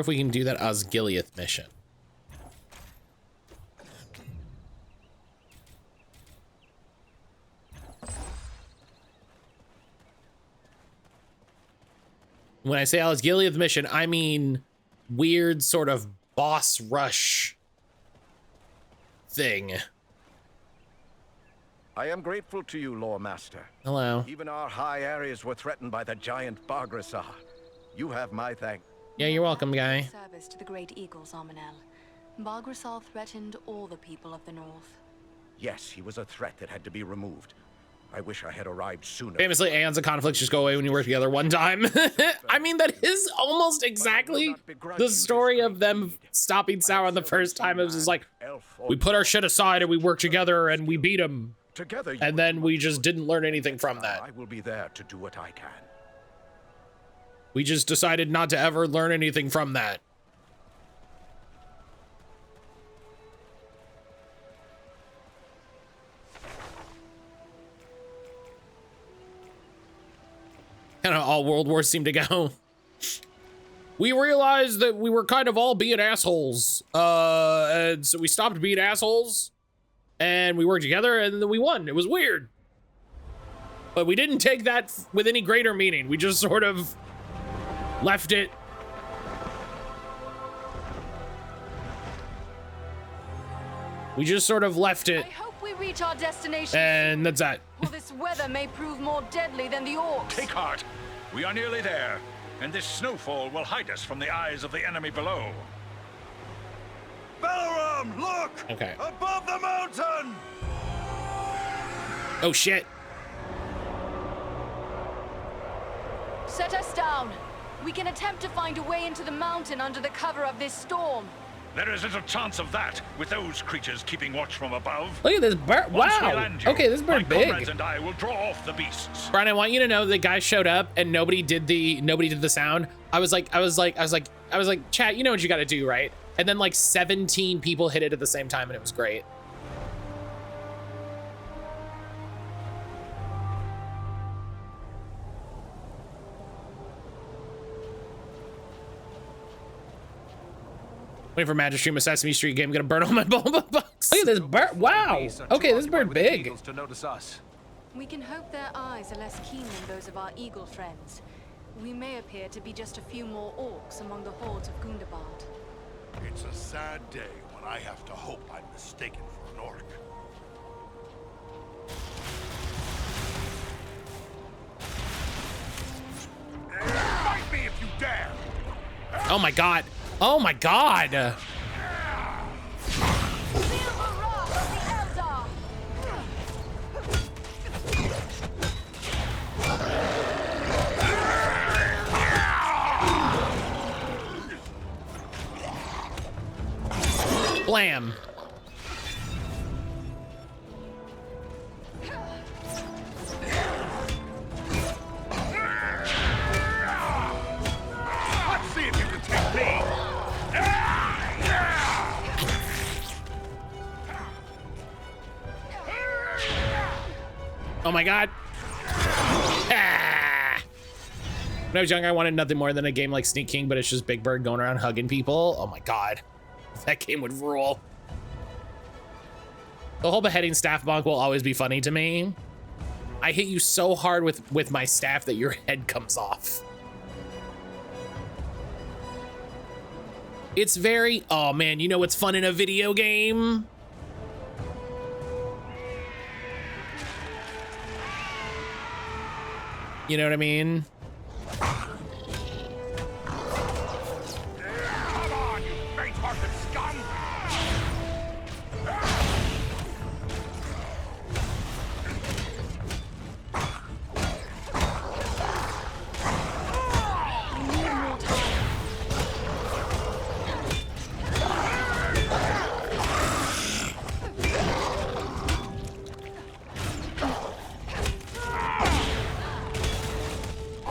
we can do that Osgiliath mission. When I say Osgiliath mission, I mean weird sort of boss rush thing. I am grateful to you, Lore Master. Hello. Even our high areas were threatened by the giant Bargrasar. You have my thanks. Yeah, you're welcome, guy. Service to the great eagles, Armanel. Bargrasar threatened all the people of the north. Yes, he was a threat that had to be removed. I wish I had arrived sooner. Famously, aeons of conflicts just go away when you work together one time. I mean, that is almost exactly the story of them stopping Sauron the first time. It was just like, we put our shit aside and we worked together and we beat him. Together, and then we just didn't learn anything from that. I will be there to do what I can. We just decided not to ever learn anything from that. Kind of all World Wars seem to go. We realized that we were kind of all being assholes. And so we stopped being assholes and we worked together and then we won. It was weird. But we didn't take that with any greater meaning. We just sort of left it. We just sort of left it. I hope we reach our destination. And that's that. Or this weather may prove more deadly than the orcs. Take heart. We are nearly there, and this snowfall will hide us from the eyes of the enemy below. Balaram, look! Okay. Above the mountain! Oh, shit. Set us down. We can attempt to find a way into the mountain under the cover of this storm. There is little chance of that with those creatures keeping watch from above. Look at this bird. Wow. Okay, this bird big. My comrades and I will draw off the beasts. Brian, I want you to know the guy showed up and nobody did the sound. I was like, chat, you know what you got to do, right? And then like 17 people hit it at the same time and it was great. Waiting for Magic Stream, a Sesame Street game. Gonna burn all my bulba bucks. Look at this bird. Wow. Okay, this bird big. To notice us. We can hope their eyes are less keen than those of our eagle friends. We may appear to be just a few more orcs among the hordes of Gundabad. It's a sad day when I have to hope I'm mistaken for an orc. Fight me if you dare! Oh my god. Oh my god. Blam. Let's see if you can take me. Oh my god. Ah. When I was young, I wanted nothing more than a game like Sneak King, but it's just Big Bird going around hugging people. Oh my god. That game would rule. The whole beheading staff bonk will always be funny to me. I hit you so hard with my staff that your head comes off. It's very, oh man, you know what's fun in a video game? You know what I mean? Come on, you faint-hearted scum!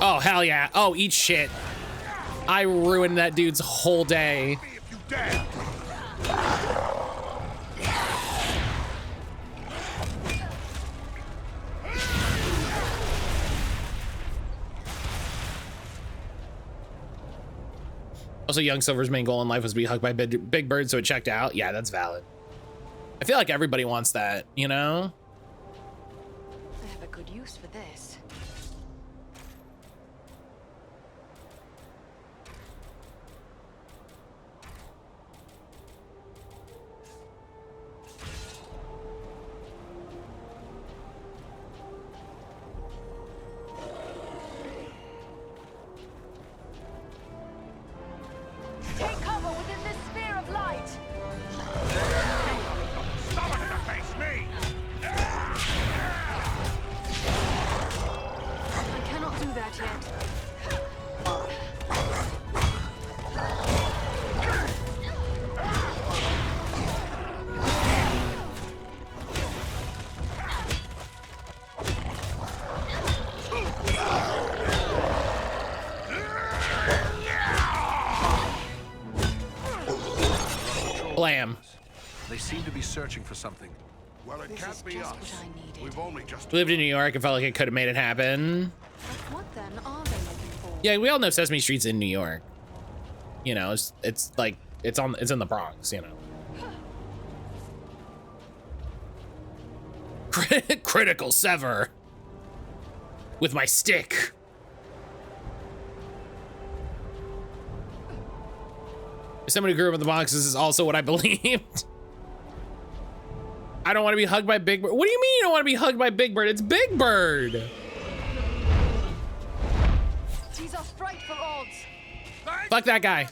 Oh, hell yeah. Oh, eat shit. I ruined that dude's whole day. If you dare! Also, Young Silver's main goal in life was to be hugged by Big Bird, so it checked out. Yeah, that's valid. I feel like everybody wants that, you know? I have a good use for this. Take cover within this sphere of light. Stop it to face me! I cannot do that yet. Blam. They seem to be searching for something. Well, it This can't is be just us. what I needed. We've only just... Lived in New York. I felt like it could have made it happen. But what then are they looking for? Yeah, we all know Sesame Street's in New York. You know, it's like it's in the Bronx, you know. Critical sever with my stick. If somebody grew up in the Bronx, this is also what I believed. I don't want to be hugged by Big Bird. What do you mean you don't want to be hugged by Big Bird? It's Big Bird. These are frightful odds. Fuck that guy.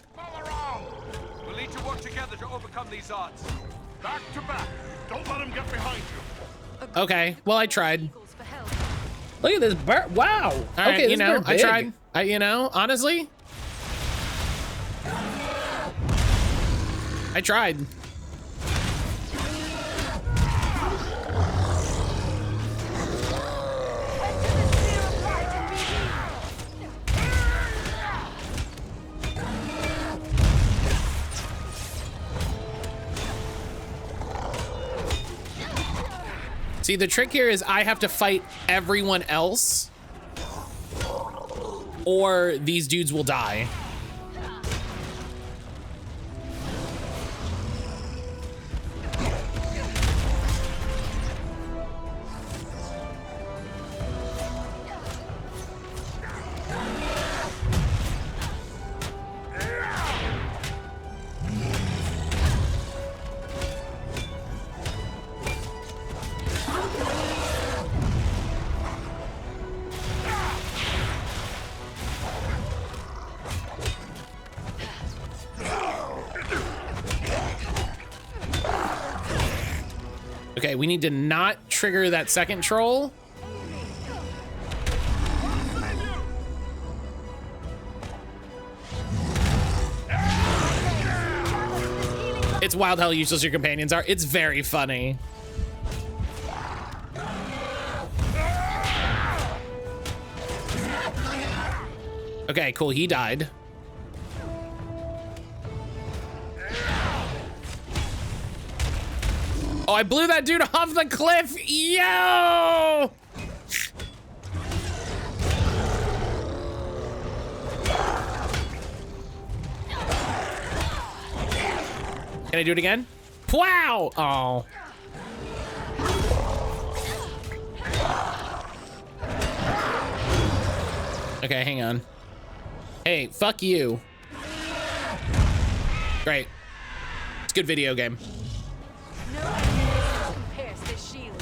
We'll need to work together to overcome these odds. Back to back. Don't let him get behind you. Okay, well, I tried. Eagles for help. Look at this bird. Wow. All right, Okay, you this know, bird I big. tried. You know, honestly, I tried. See, the trick here is I have to fight everyone else, or these dudes will die. Okay, we need to not trigger that second troll. It's wild how useless your companions are. It's very funny. Okay, cool. He died. Oh, I blew that dude off the cliff. Yo! Can I do it again? Wow! Oh. Okay, hang on. Hey, fuck you. Great. It's a good video game. No enemy compares this shield.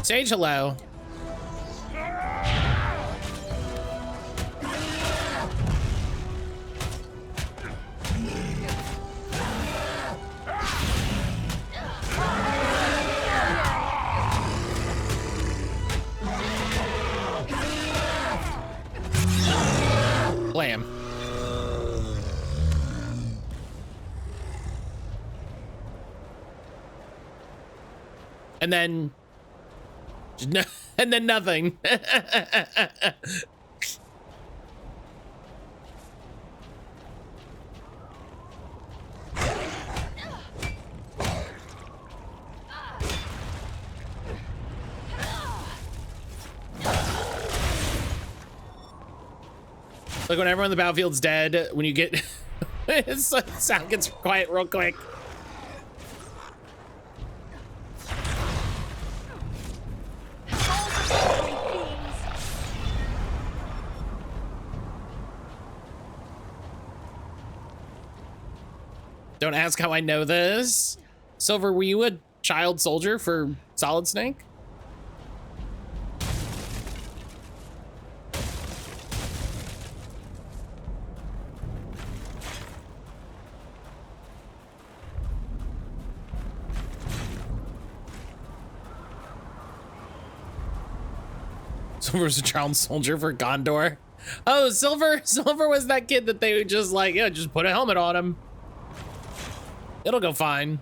Sage, hello. Blam. And then... and then nothing. Like when everyone on the battlefield's dead, when you get sound gets quiet real quick. Don't ask how I know this. Silver, were you a child soldier for Solid Snake? Silver was a child soldier for Gondor. Oh, Silver was that kid that they would just like, yeah, just put a helmet on him. It'll go fine.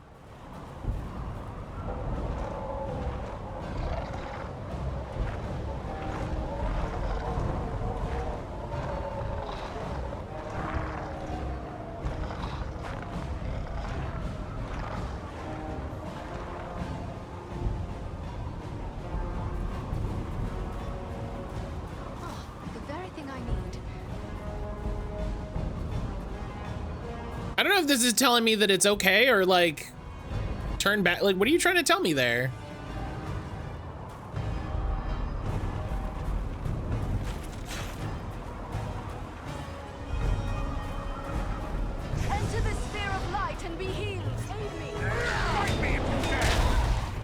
I don't know if this is telling me that it's okay or like turn back. Like, what are you trying to tell me there? Enter the sphere of light and be healed. Aid me.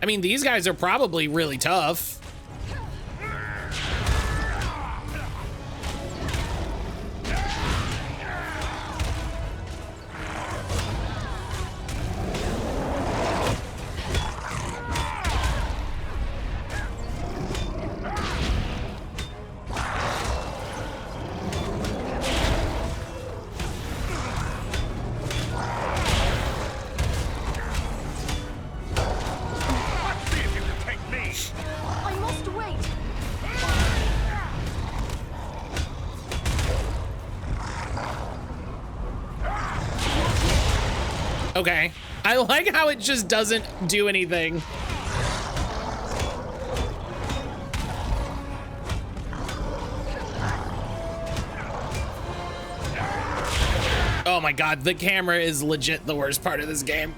I mean, these guys are probably really tough. Okay. I like how it just doesn't do anything. Oh my god, the camera is legit the worst part of this game.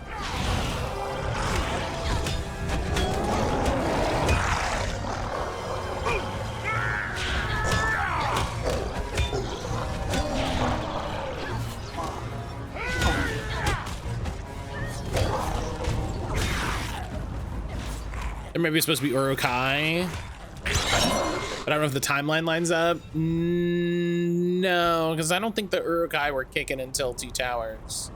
Or maybe it's supposed to be Urukai. But I don't know if the timeline lines up. No, because I don't think the Urukai were kicking until Two Towers.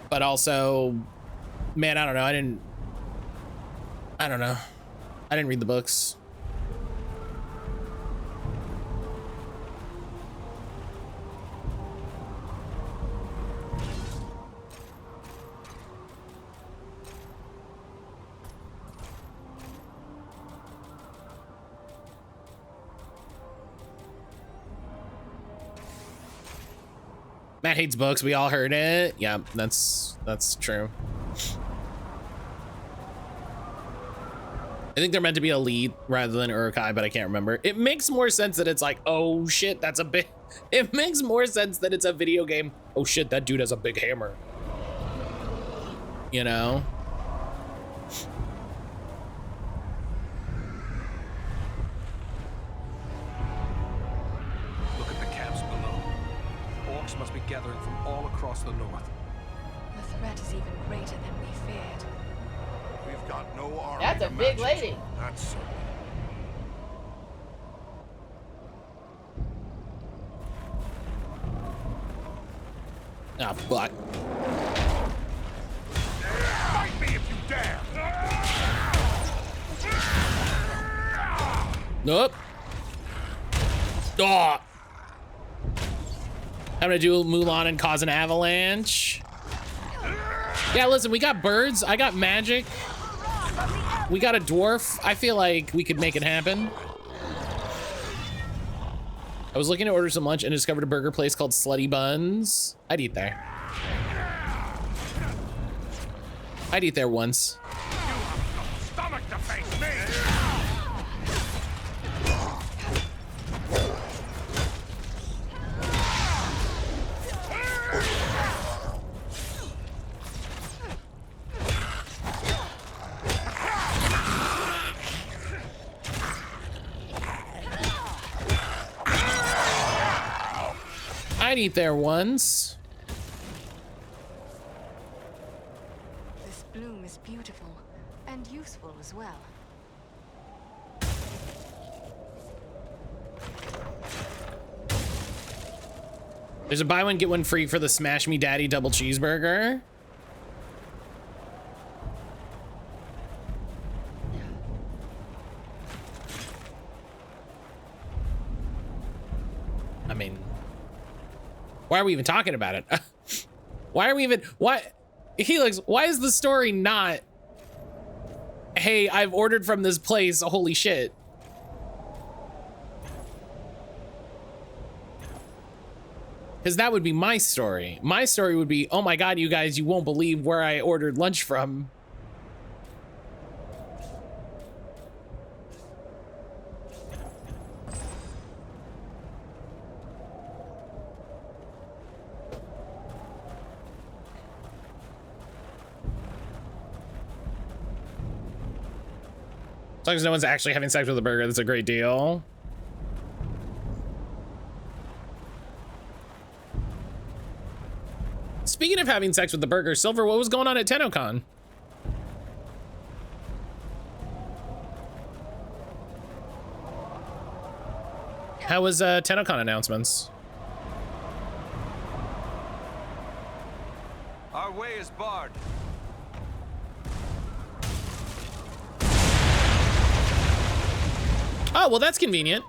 But also, man, I don't know. I don't know. I didn't read the books. Matt hates books. We all heard it. Yeah, that's true. I think they're meant to be elite rather than Urukai, but I can't remember. It makes more sense that it's like, oh shit, that's a big. It makes more sense that it's a video game. Oh shit, that dude has a big hammer. You know? Look at the camps below. Orcs must be gathering from all across the north. The threat is even greater than we feared. We've got no army. That's a big lady. That's certain. Ah, fuck. Fight me if you dare. Nope. Oh. I'm gonna do Mulan and cause an avalanche. Yeah, listen, we got birds. I got magic. We got a dwarf. I feel like we could make it happen. I was looking to order some lunch and discovered a burger place called Slutty Buns. I'd eat there. I'd eat there once. Stomach to face me. I'd eat there once. This bloom is beautiful and useful as well. There's a buy one, get one free for the Smash Me Daddy double cheeseburger. I mean, why are we even talking about it? Why are we even, Helix, why is the story not, hey, I've ordered from this place, holy shit. Because that would be my story. My story would be, oh my God, you guys, you won't believe where I ordered lunch from. As long as no one's actually having sex with a burger, that's a great deal. Speaking of having sex with the burger, Silver, what was going on at TennoCon? How was TennoCon announcements? Our way is barred. Oh, well, that's convenient.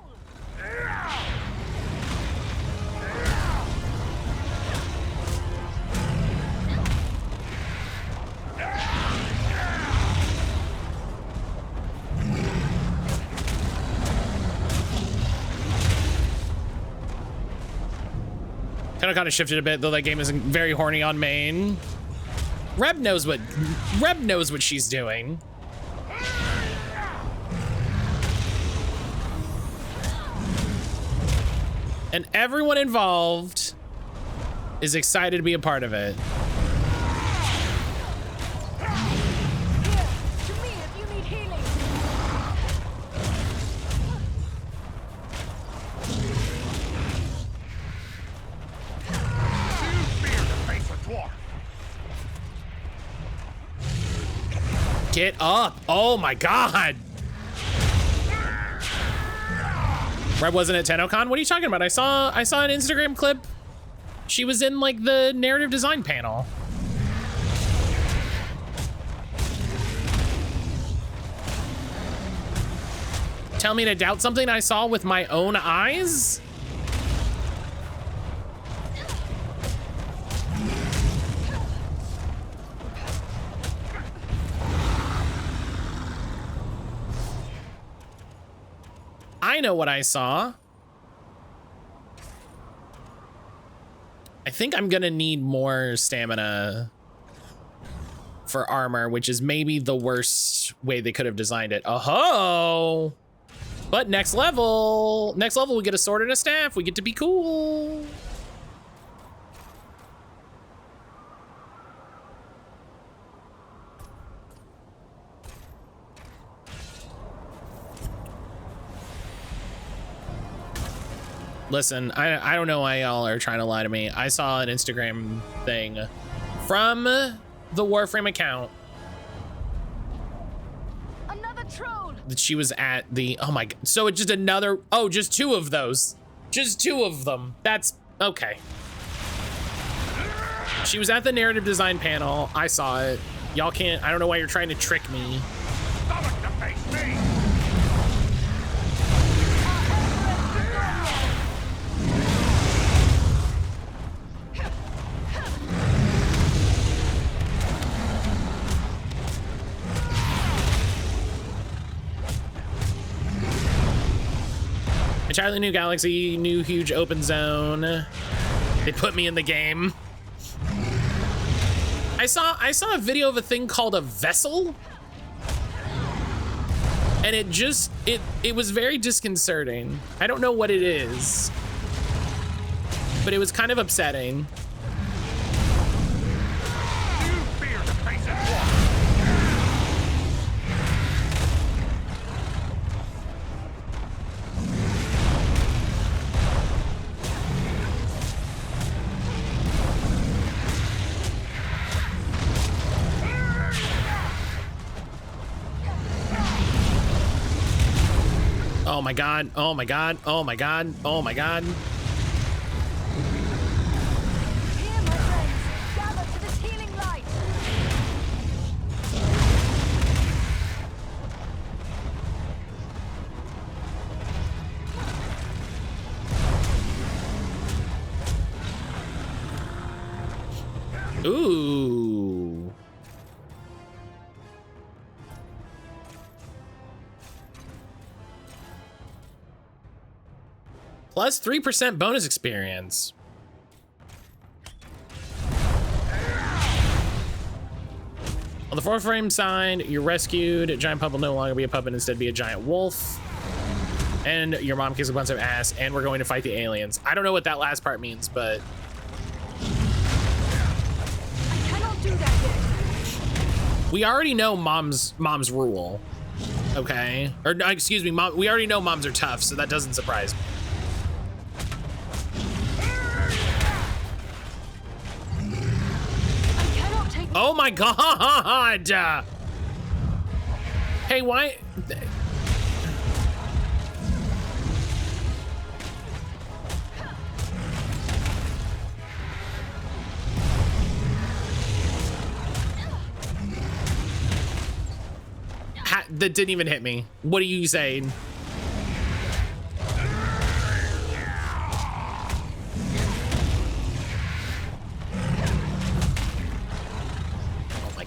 Kind of shifted a bit, though that game isn't very horny on main. Reb knows what she's doing. And everyone involved is excited to be a part of it. Get up. Oh my God. Red wasn't at TennoCon? What are you talking about? I saw an Instagram clip. She was in like the narrative design panel. Tell me to doubt something I saw with my own eyes? I know what I saw. I think I'm gonna need more stamina for armor, which is maybe the worst way they could have designed it. Oh, but next level, we get a sword and a staff. We get to be cool. Listen, I don't know why y'all are trying to lie to me. I saw an Instagram thing from the Warframe account. Another troll. That she was at the, oh my God. So it's just another, oh, just two of those. Just two of them. That's okay. She was at the narrative design panel. I saw it. Y'all can't, I don't know why you're trying to trick me. Entirely new galaxy, new huge open zone. They put me in the game. I saw a video of a thing called a vessel. And it was very disconcerting. I don't know what it is, but it was kind of upsetting. Oh my God, oh my God, oh my God, oh my God. Here, my friends, gather to this healing light. Ooh. Plus 3% bonus experience. On the Warframe side, you're rescued. A giant pup will no longer be a pup and instead be a giant wolf. And your mom kicks a bunch of ass, and we're going to fight the aliens. I don't know what that last part means, but... I cannot do that yet. We already know moms rule, okay? Or excuse me, we already know moms are tough, so that doesn't surprise me. Oh my God! Hey, why? That didn't even hit me. What are you saying?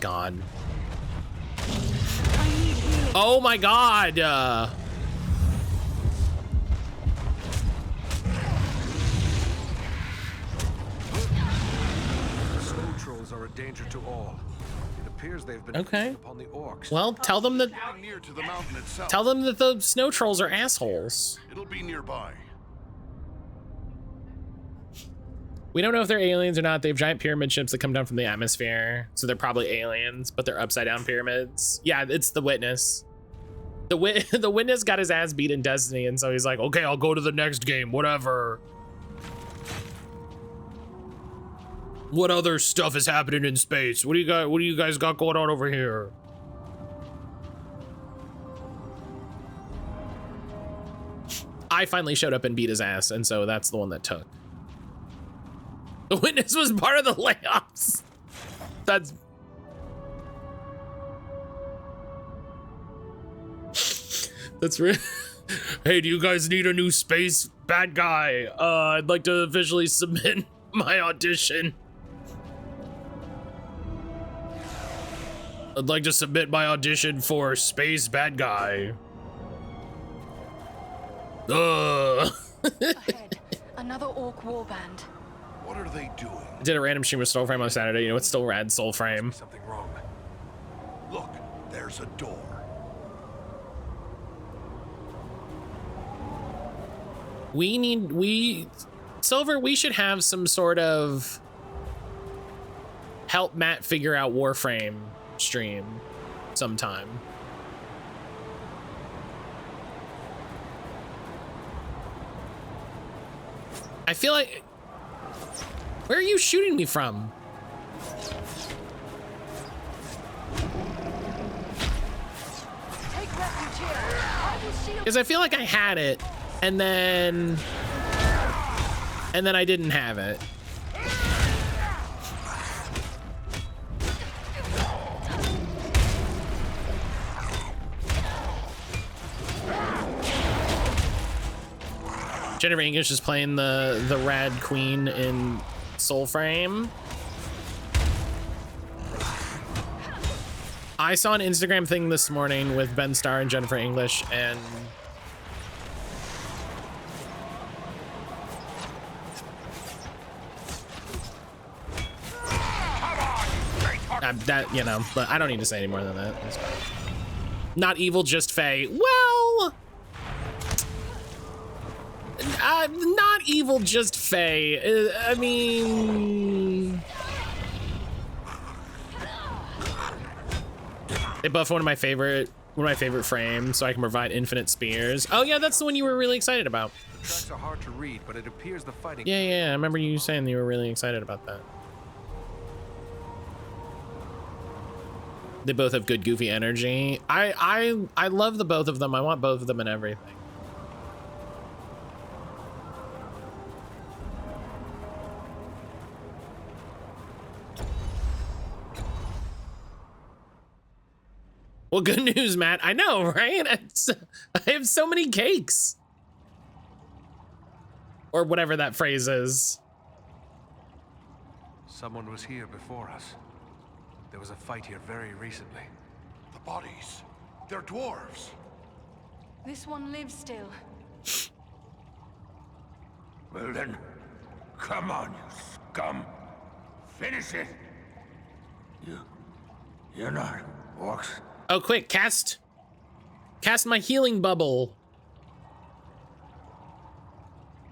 God. Oh my God. The snow trolls are a danger to all. It appears they've been okay. upon the orcs. Well, tell them that the snow trolls are assholes. It'll be nearby. We don't know if they're aliens or not. They have giant pyramid ships that come down from the atmosphere. So they're probably aliens, but they're upside down pyramids. Yeah, it's the Witness. The Witness got his ass beat in Destiny, and so he's like, okay, I'll go to the next game, whatever. What other stuff is happening in space? What do you guys got going on over here? I finally showed up and beat his ass, and so that's the one that took. The Witness was part of the layoffs. That's real. Hey, do you guys need a new space bad guy? I'd like to officially submit my audition. I'd like to submit my audition for space bad guy. Ahead, another orc warband. What are they doing? I did a random stream with Soulframe on Saturday. You know, it's still rad Soulframe. Something wrong. Look, there's a door. Silver, we should have some sort of help Matt figure out Warframe stream sometime. I feel like, where are you shooting me from? Because I feel like I had it, and then I didn't have it. Jennifer English is playing the Rad Queen in Soulframe. I saw an Instagram thing this morning with Ben Starr and Jennifer English, and that, you know, but I don't need to say any more than that. Not evil, just Faye. Well, not evil, just Faye. I mean, they buff one of my favorite frames, so I can provide infinite spears. Oh yeah, that's the one you were really excited about. The tracks are hard to read, but it appears the fighting. Yeah, I remember you saying you were really excited about that. They both have good goofy energy. I love the both of them. I want both of them in everything. Well, good news, Matt. I know, right? I have so many cakes. Or whatever that phrase is. Someone was here before us. There was a fight here very recently. The bodies. They're dwarves. This one lives still. Well then, come on, you scum. Finish it. You're not orcs. Oh, quick, cast my healing bubble.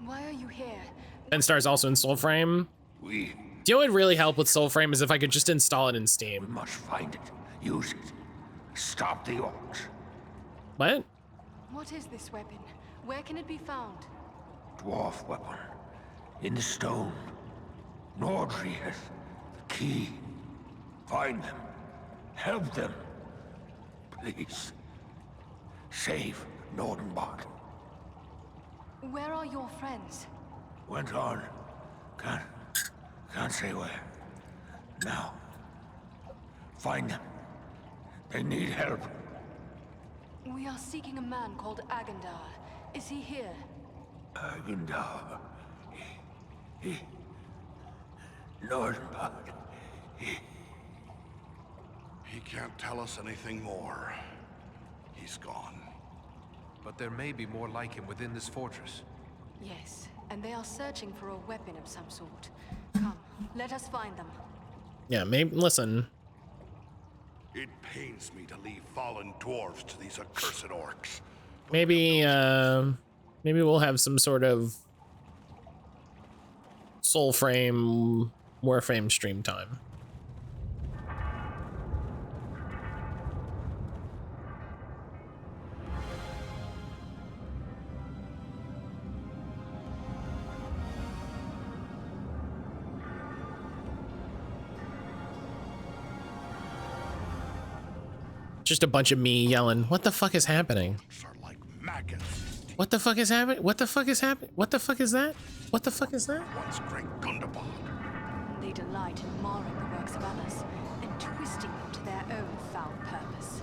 Why are you here? Ben Star's also in Soulframe. Do you know what would really help with Soulframe is if I could just install it in Steam. We must find it, use it, stop the orcs. What? What is this weapon? Where can it be found? Dwarf weapon. In the stone. Nordri has the key. Find them. Help them. Please. Save Nordenbot. Where are your friends? Went on. Can't say where. Now. Find them. They need help. We are seeking a man called Agandar. Is he here? Agandar. He... Nordenbot. He can't tell us anything more. He's gone. But there may be more like him within this fortress. Yes, and they are searching for a weapon of some sort. Come, let us find them. Yeah, maybe, listen. It pains me to leave fallen dwarves to these accursed orcs. Maybe we'll have some sort of Soulframe, Warframe stream time. Just a bunch of me yelling, what the fuck is happening? What the fuck is happening? What the fuck is happening? What the fuck is that? What the fuck is that? They delight in marring the works of others and twisting them to their own foul purpose.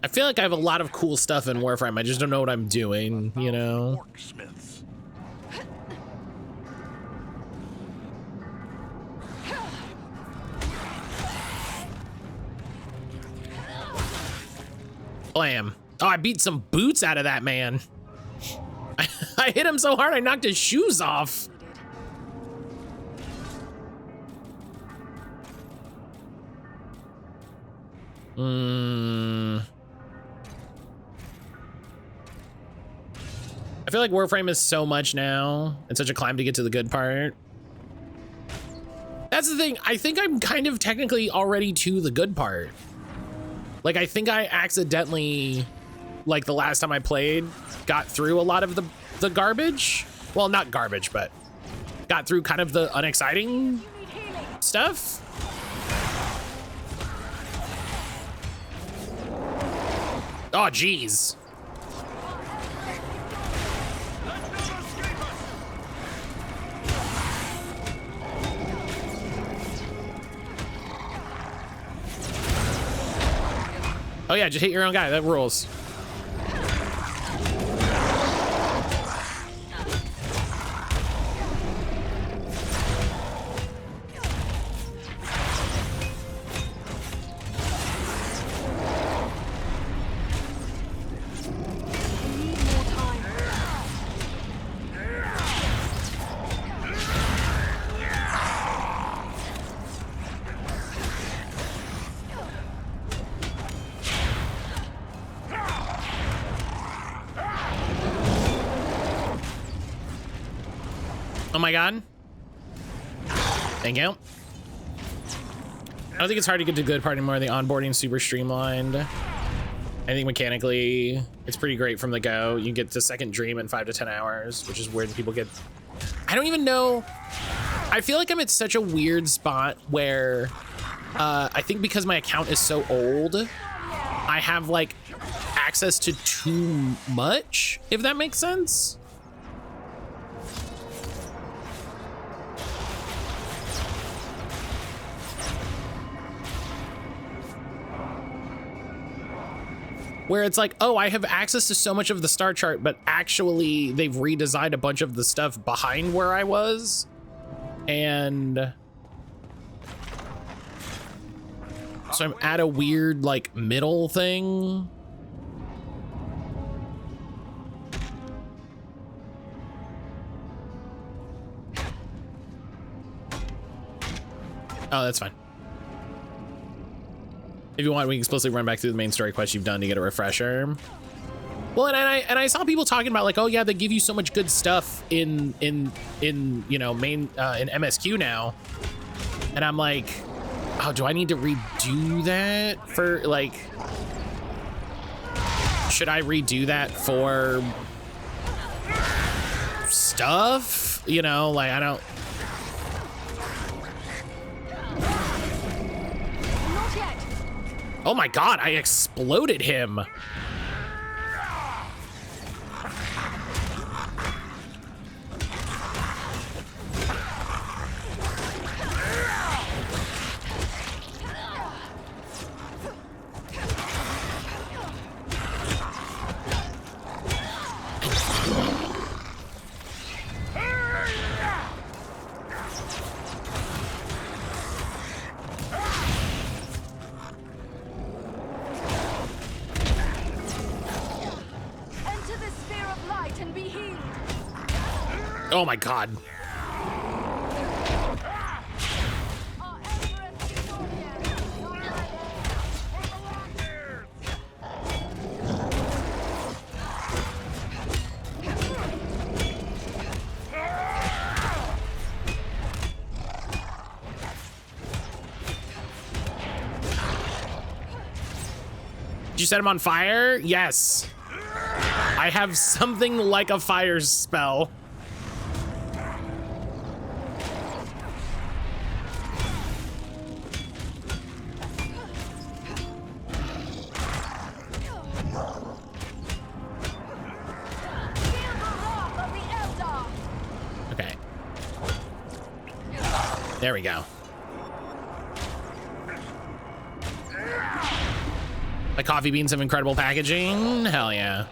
I feel like I have a lot of cool stuff in Warframe. I just don't know what I'm doing, you know? Blam. Oh, I beat some boots out of that man. I hit him so hard I knocked his shoes off. I feel like Warframe is so much now and such a climb to get to the good part. That's the thing. I think I'm kind of technically already to the good part. Like, I think I accidentally, like the last time I played, got through a lot of the garbage. Well, not garbage, but got through kind of the unexciting stuff. Oh, geez. Oh yeah, just hit your own guy. That rules. Oh my god. Thank you. I don't think it's hard to get to the good part anymore. The onboarding super streamlined. I think mechanically it's pretty great from the go. You can get to second dream in 5 to 10 hours, which is weird. People get, I don't even know. I feel like I'm at such a weird spot where I think because my account is so old, I have like access to too much, if that makes sense. Where it's like, oh, I have access to so much of the star chart, but actually they've redesigned a bunch of the stuff behind where I was. And so I'm at a weird like middle thing. Oh, that's fine. If you want, we can explicitly run back through the main story quest you've done to get a refresher. Well, and I saw people talking about like, oh yeah, they give you so much good stuff in you know main in MSQ now, and I'm like, oh, do I need to redo that for like? Should I redo that for stuff? You know, like I don't. Oh my god, I exploded him. Oh my god. you set him on fire? Yes. I have something like a fire spell. Okay. There we go. My coffee beans have incredible packaging. Hell yeah.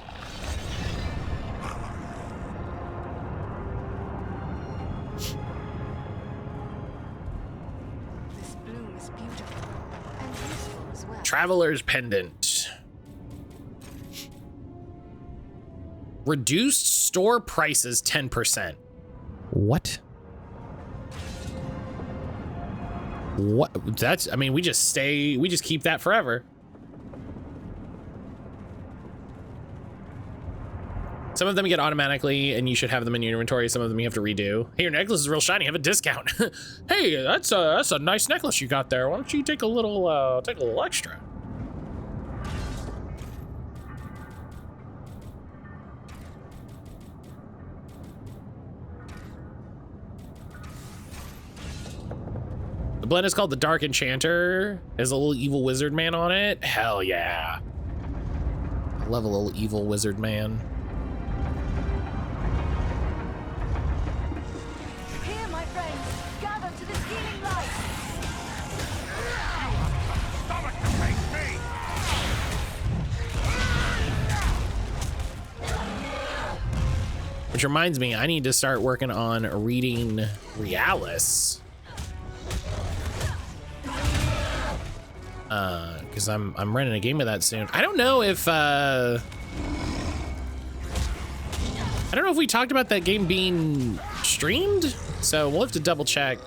This bloom is beautiful and useful as well. Traveler's pendant. Reduced store prices 10%. What? What? That's, I mean, we just keep that forever. Some of them get automatically, and you should have them in your inventory. Some of them you have to redo. Hey, your necklace is real shiny. Have a discount. Hey, that's a nice necklace you got there. Why don't you take a little extra? The blend is called the Dark Enchanter. There's a little evil wizard man on it. Hell yeah. I love a little evil wizard man. Here, my friends, gather to this healing light. Stomach to face me! Which reminds me, I need to start working on reading Realis. Because I'm running a game of that soon. I don't know if we talked about that game being streamed, so we'll have to double check.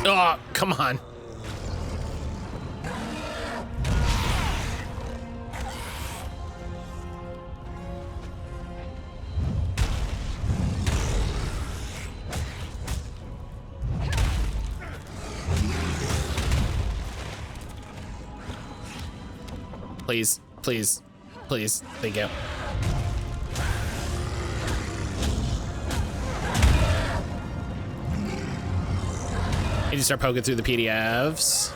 Oh, come on. Please, please, please. Thank you. I need to start poking through the PDFs.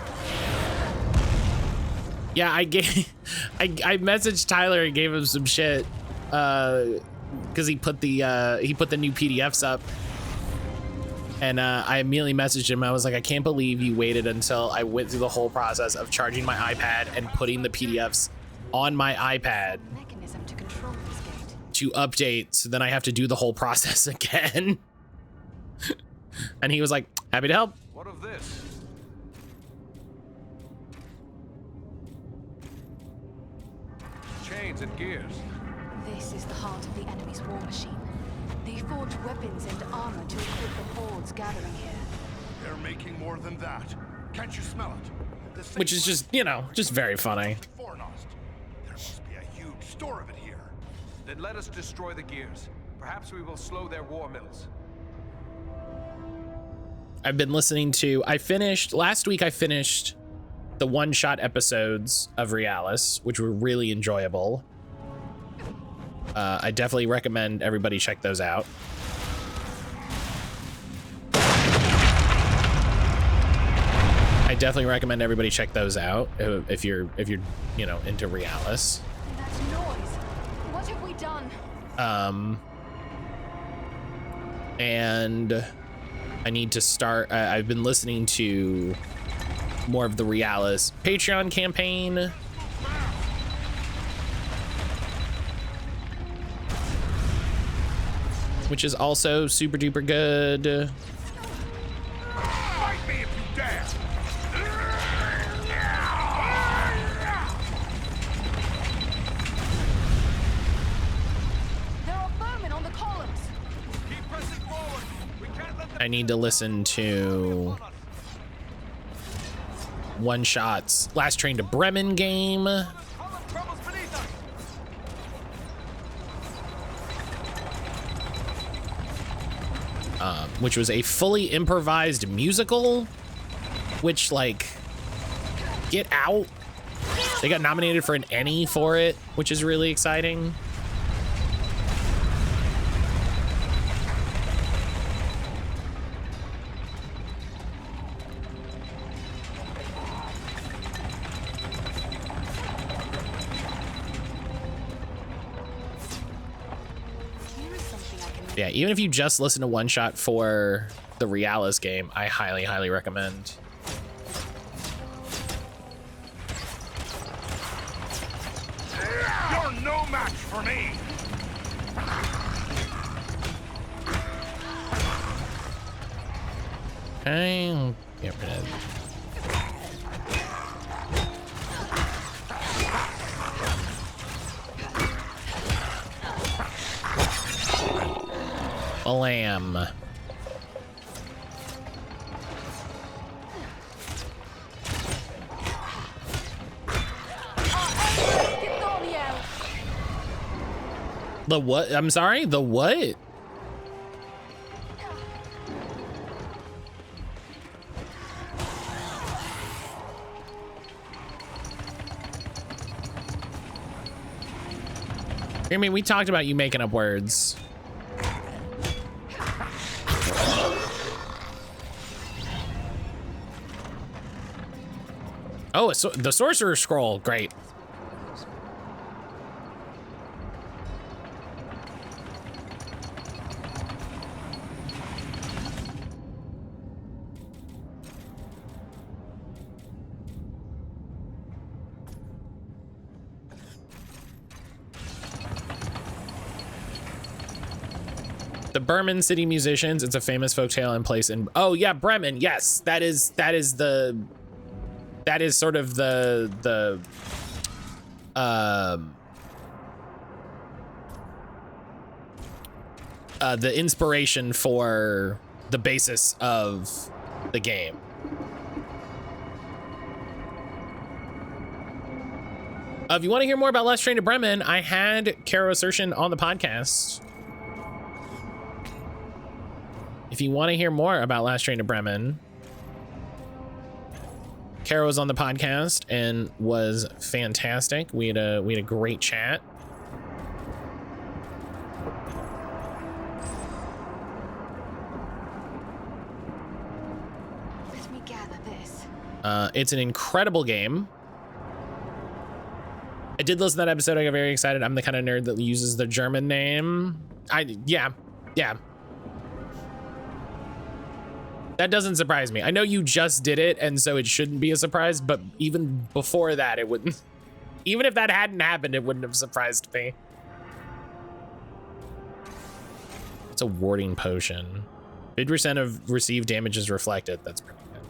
Yeah, I messaged Tyler and gave him some shit because he put the new PDFs up, and I immediately messaged him. I was like, I can't believe you waited until I went through the whole process of charging my iPad and putting the PDFs on my iPad Mechanism to control this gate. to update, so then I have to do the whole process again. And he was like, happy to help. What of this? Chains and gears. This is the heart of the enemy's war machine. They forge weapons and armor to equip the hordes gathering here. They're making more than that. Can't you smell it? Which is just, you know, just very funny. There must be a huge store of it here. Then let us destroy the gears. Perhaps we will slow their war mills. I've been listening to, last week I finished the one-shot episodes of Realis, which were really enjoyable. I definitely recommend everybody check those out. I definitely recommend everybody check those out if you're you know, into Realis. That noise. What have we done? And I need to start, I've been listening to more of the Realis Patreon campaign. Which is also super duper good. Fight me if you dare! There are I need to listen to One Shot's Last Train to Bremen game. Which was a fully improvised musical, which, like, get out. They got nominated for an Emmy for it, which is really exciting. Yeah, even if you just listen to One Shot for the Realis game, I highly, highly recommend. You're no match for me! Okay, get rid of a lamb. The what? I'm sorry, the what? I mean, we talked about you making up words. Oh, so the Sorcerer's Scroll, great. The Bremen City Musicians, it's a famous folktale in place in, oh yeah, Bremen, yes, that is sort of the inspiration for the basis of the game. If you want to hear more about Last Train to Bremen, I had Caro Assertion on the podcast. If you want to hear more about Last Train to Bremen, Caro was on the podcast and was fantastic. We had a great chat. Let me gather this. It's an incredible game. I did listen to that episode. I got very excited. I'm the kind of nerd that uses the German name. Yeah. That doesn't surprise me. I know you just did it, and so it shouldn't be a surprise, but even before that, it wouldn't. Even if that hadn't happened, it wouldn't have surprised me. It's a warding potion. 50% of received damage is reflected. That's pretty good.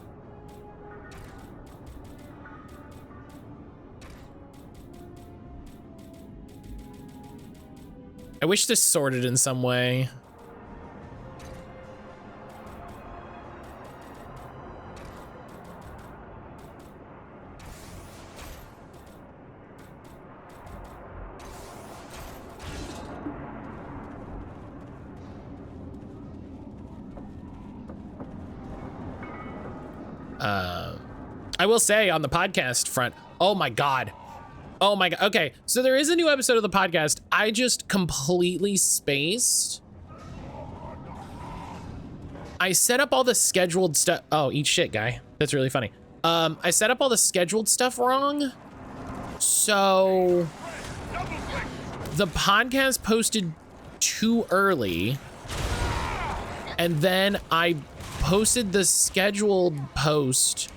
I wish this sorted in some way. I will say on the podcast front, oh my God. Okay, so there is a new episode of the podcast. I just completely spaced. I set up all the scheduled stuff. Oh, eat shit, guy. That's really funny. I set up all the scheduled stuff wrong. So the podcast posted too early. And then I posted the scheduled post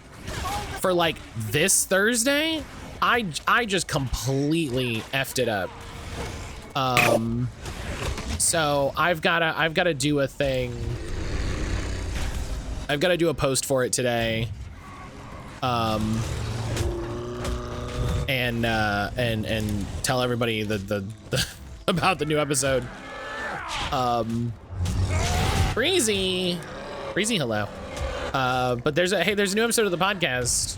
for like this Thursday. I just completely effed it up. So I've gotta do a thing. I've got to do a post for it today. And tell everybody the about the new episode. Breezy. Breezy, hello. But there's a new episode of the podcast.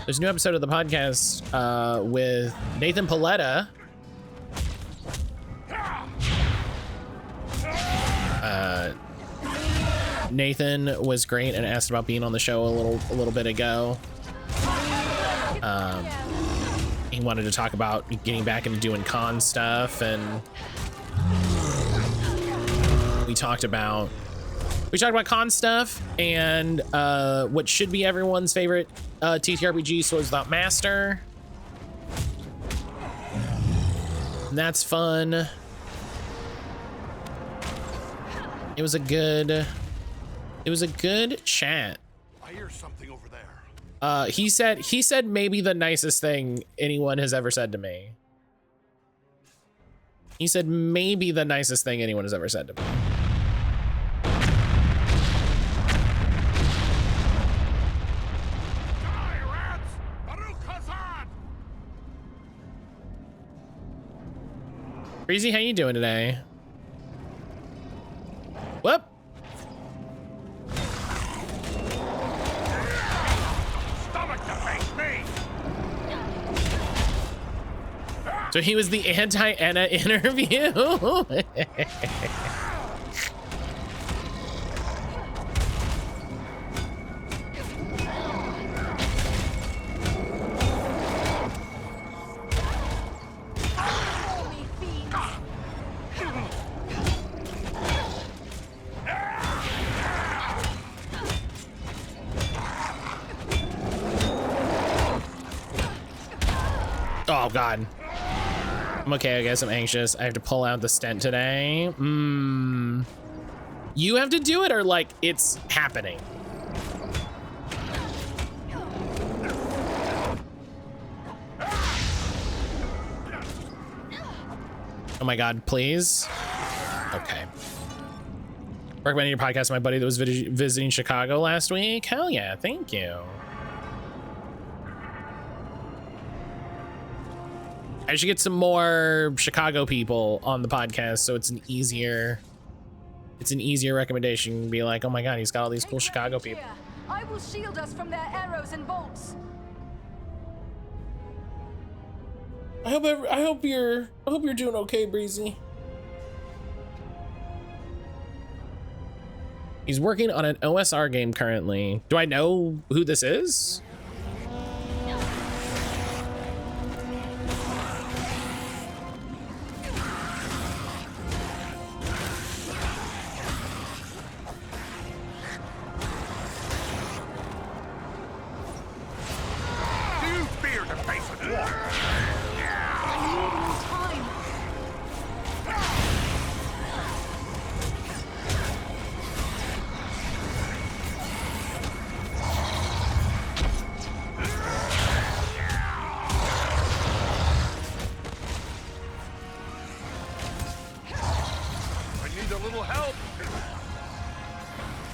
There's a new episode of the podcast with Nathan Paletta. Nathan was great and asked about being on the show a little bit ago. He wanted to talk about getting back into doing con stuff, and we talked about con stuff and what should be everyone's favorite TTRPG, Swords Without Master. And that's fun. It was a good chat. I hear something over there. He said maybe the nicest thing anyone has ever said to me. He said maybe the nicest thing anyone has ever said to me. Breezy, how you doing today? Whoop. So he was the anti-Anna interview. Oh God. I'm okay, I guess I'm anxious. I have to pull out the stent today. You have to do it, or like it's happening? Oh my God, please. Okay. Recommending your podcast to my buddy that was visiting Chicago last week. Hell yeah, thank you. I should get some more Chicago people on the podcast, so it's an easier recommendation. Be like, oh my God, he's got all these cool Chicago people. I will shield us from their arrows and bolts. I hope you're doing okay, Breezy. He's working on an OSR game currently. Do I know who this is?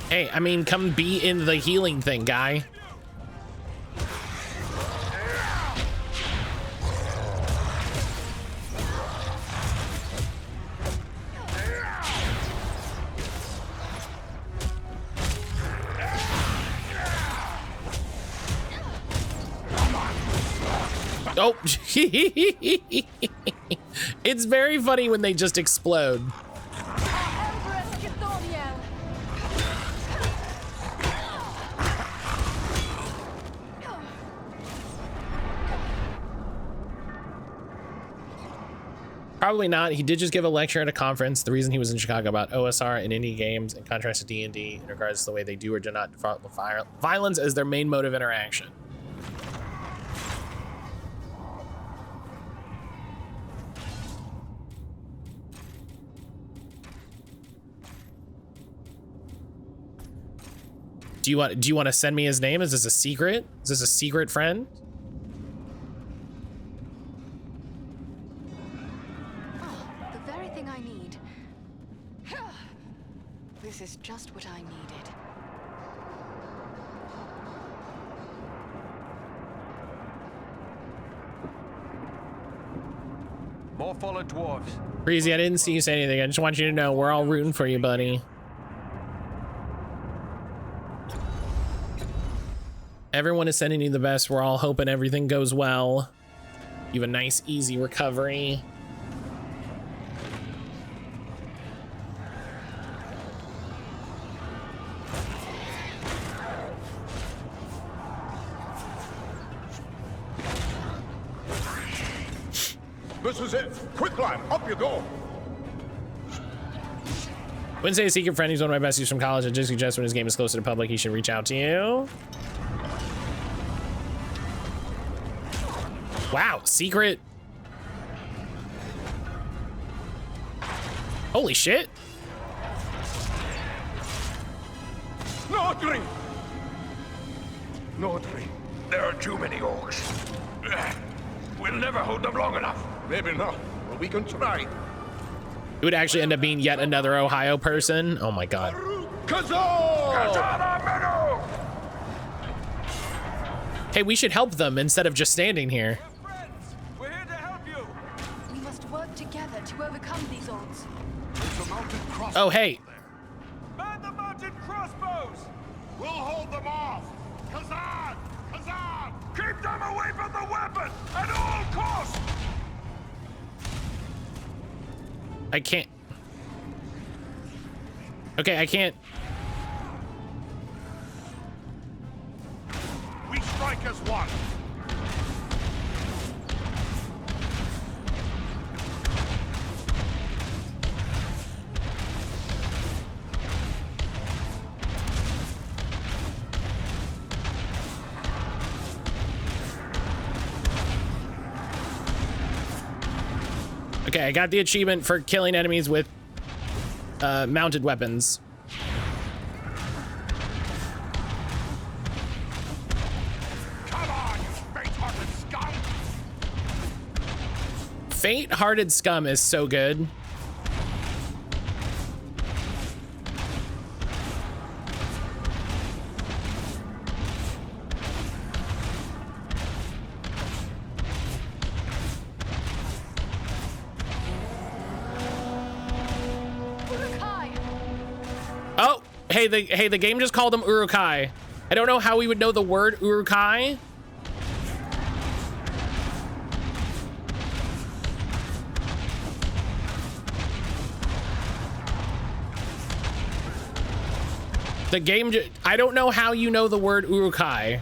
Hey, I mean, come be in the healing thing, guy. Oh, it's very funny when they just explode. Probably not. He did just give a lecture at a conference. The reason he was in Chicago about OSR and indie games in contrast to D&D in regards to the way they do or do not default violence as their main mode of interaction. Do you want to send me his name? Is this a secret? Is this a secret friend? This is just what I needed. More fallen dwarves. Breezy, I didn't see you say anything. I just want you to know we're all rooting for you, buddy. Everyone is sending you the best. We're all hoping everything goes well. You have a nice, easy recovery. This is it. Quick climb. Up you go. Wednesday, a secret friend who's one of my besties from college. I just suggest when his game is closer to public, he should reach out to you. Wow, secret. Holy shit. No drink. No drink. There are too many orcs. We'll never hold them long enough. Maybe not, but we can try. It would actually end up being yet another Ohio person. Oh my god. Hey, we should help them instead of just standing here. We're here to help you. We must work together to overcome these odds. Oh, hey. Man the mounted crossbows. We'll hold them off. Kazan! Kazan! Keep them away from the weapon at all costs. I can't. Okay, I can't. We strike as one. Okay, I got the achievement for killing enemies with mounted weapons. Come on, you faint-hearted scum! Faint-hearted scum is so good. Oh, hey, the game just called him Urukai. I don't know how we would know the word Urukai. The game, I don't know how you know the word Urukai.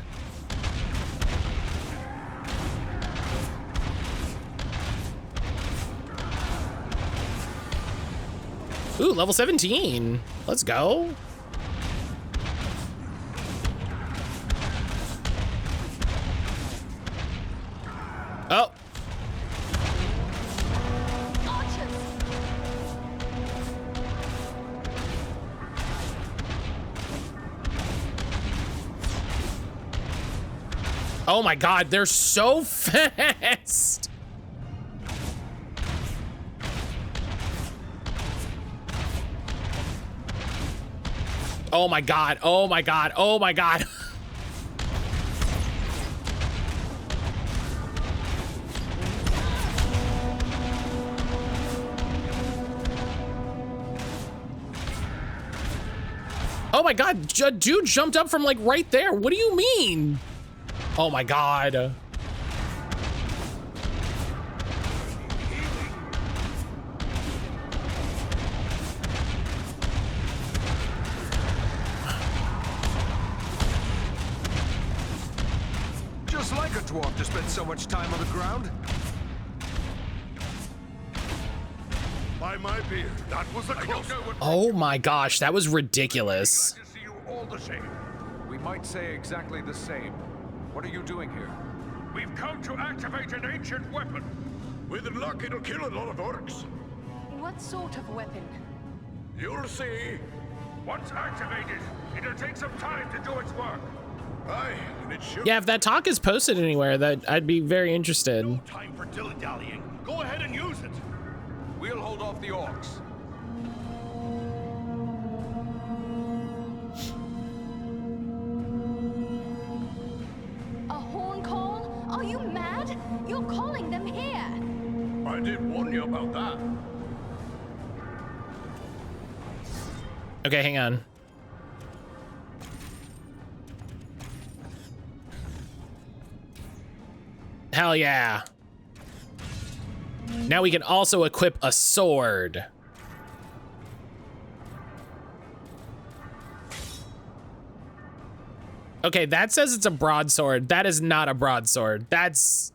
Ooh, level 17. Let's go. Oh. Oh my God, they're so fast. Oh my God, oh my God, oh my God. Oh my God, dude jumped up from like right there. What do you mean? Oh my God. Just like a dwarf to spend so much time on the ground. By my beard, that was a close one. Oh my gosh, that was ridiculous. All the same. We might say exactly the same. What are you doing here? We've come to activate an ancient weapon. With luck, it'll kill a lot of orcs. What sort of weapon? You'll see. Once activated, it'll take some time to do its work. Aye, and it should. Yeah, if that talk is posted anywhere, that I'd be very interested. No time for dilly-dallying. Go ahead and use it. We'll hold off the orcs. A horn call? Are you mad? You're calling them here. I did warn you about that. Okay, hang on. Hell yeah. Now we can also equip a sword. Okay, that says it's a broadsword. That is not a broadsword. That's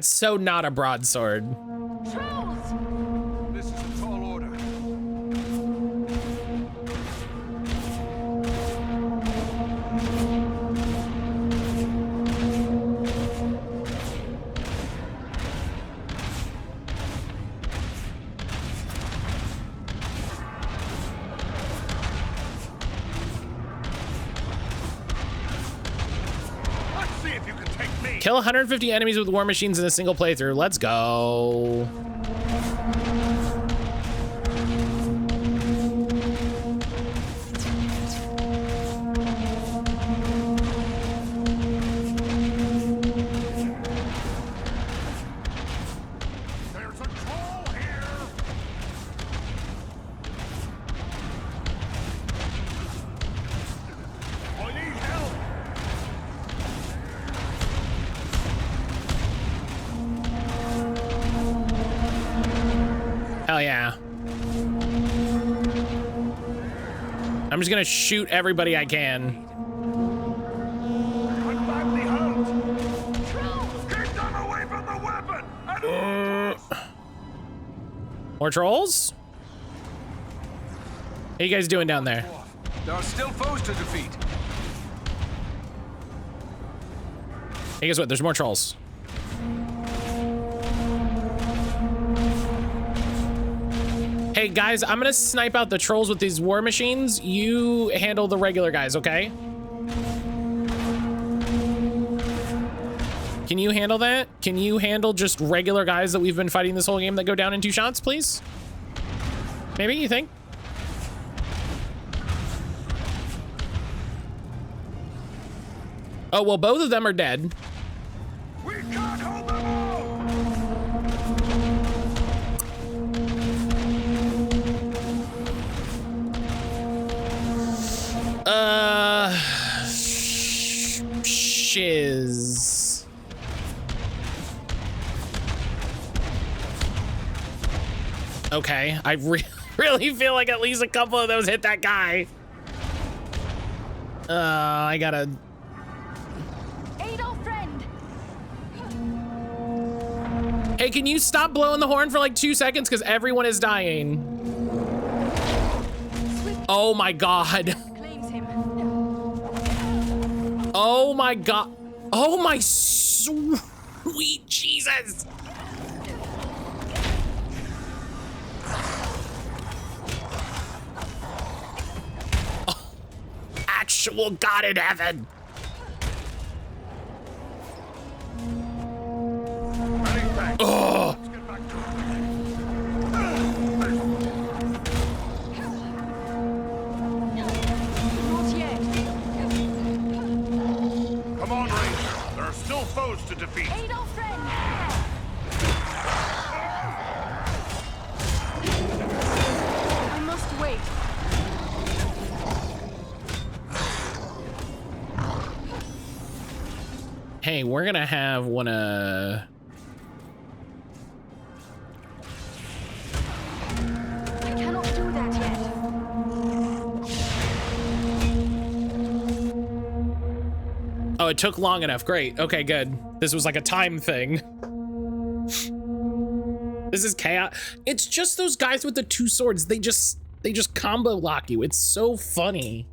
so not a broadsword. This is a tall order. Let's see if you can take me. Kill 150 enemies with war machines in a single playthrough. Let's go. There's a troll here. I need help. Hell yeah. I'm just gonna shoot everybody I can. I'm badly hurt. Trolls, keep them away from the weapon. More trolls? How you guys doing down there? There are still foes to defeat. Hey, guess what? There's more trolls. Hey guys, I'm gonna snipe out the trolls with these war machines. You handle the regular guys, okay? Can you handle that? Can you handle just regular guys that we've been fighting this whole game that go down in 2 shots, please? Maybe, you think? Oh, well, both of them are dead. We can't hold them all. Shiz. Okay, I really feel like at least a couple of those hit that guy. I gotta... Aid our friend. Hey, can you stop blowing the horn for like 2 seconds? Because everyone is dying. Oh my god. Claims him. Oh my god. Oh my sweet Jesus. Oh, actual God in heaven. Oh. Not yet. Come on, Ranger. There are still foes to defeat. Aid our friend. I must wait. Hey, we're gonna have one I cannot do that yet. Oh, it took long enough. Great. Okay, good. This was like a time thing. This is chaos. It's just those guys with the 2 swords. They just combo lock you. It's so funny.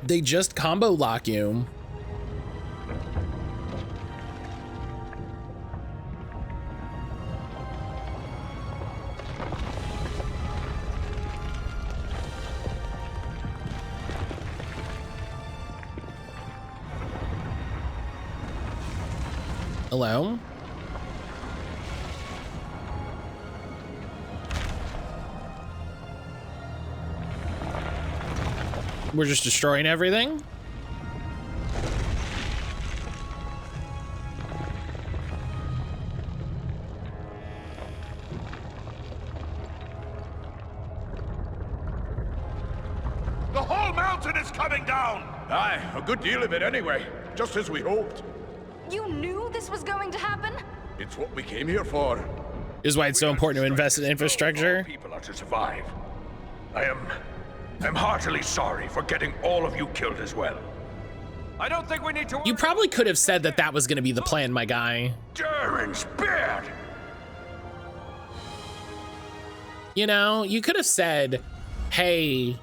They just combo lock you. Hello? We're just destroying everything? mountain is coming down! Aye, a good deal of it anyway. Just as we hoped. You knew this was going to happen? It's what we came here for. This is why it's so important to invest in infrastructure. People are to survive. I'm heartily sorry for getting all of you killed as well. I don't think we need to. You probably could have said that that was going to be the plan, my guy. Durin's beard! You know, you could have said, hey,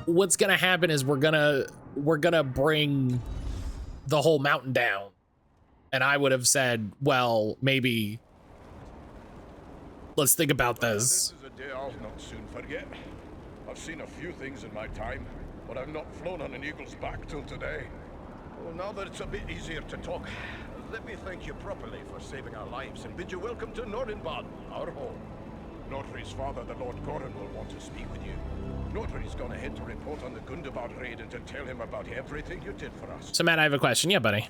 what's going to happen is we're going to bring the whole mountain down. And I would have said, well, maybe let's think about this. This is a day I'll not soon forget. I've seen a few things in my time, but I've not flown on an eagle's back till today. Well, now that it's a bit easier to talk, let me thank you properly for saving our lives and bid you welcome to Nordenbad, our home. Nordri's father, the Lord Gorin, will want to speak with you. Nordri's gone ahead to report on the Gundabad raid and to tell him about everything you did for us. So, Matt, I have a question. Yeah, buddy.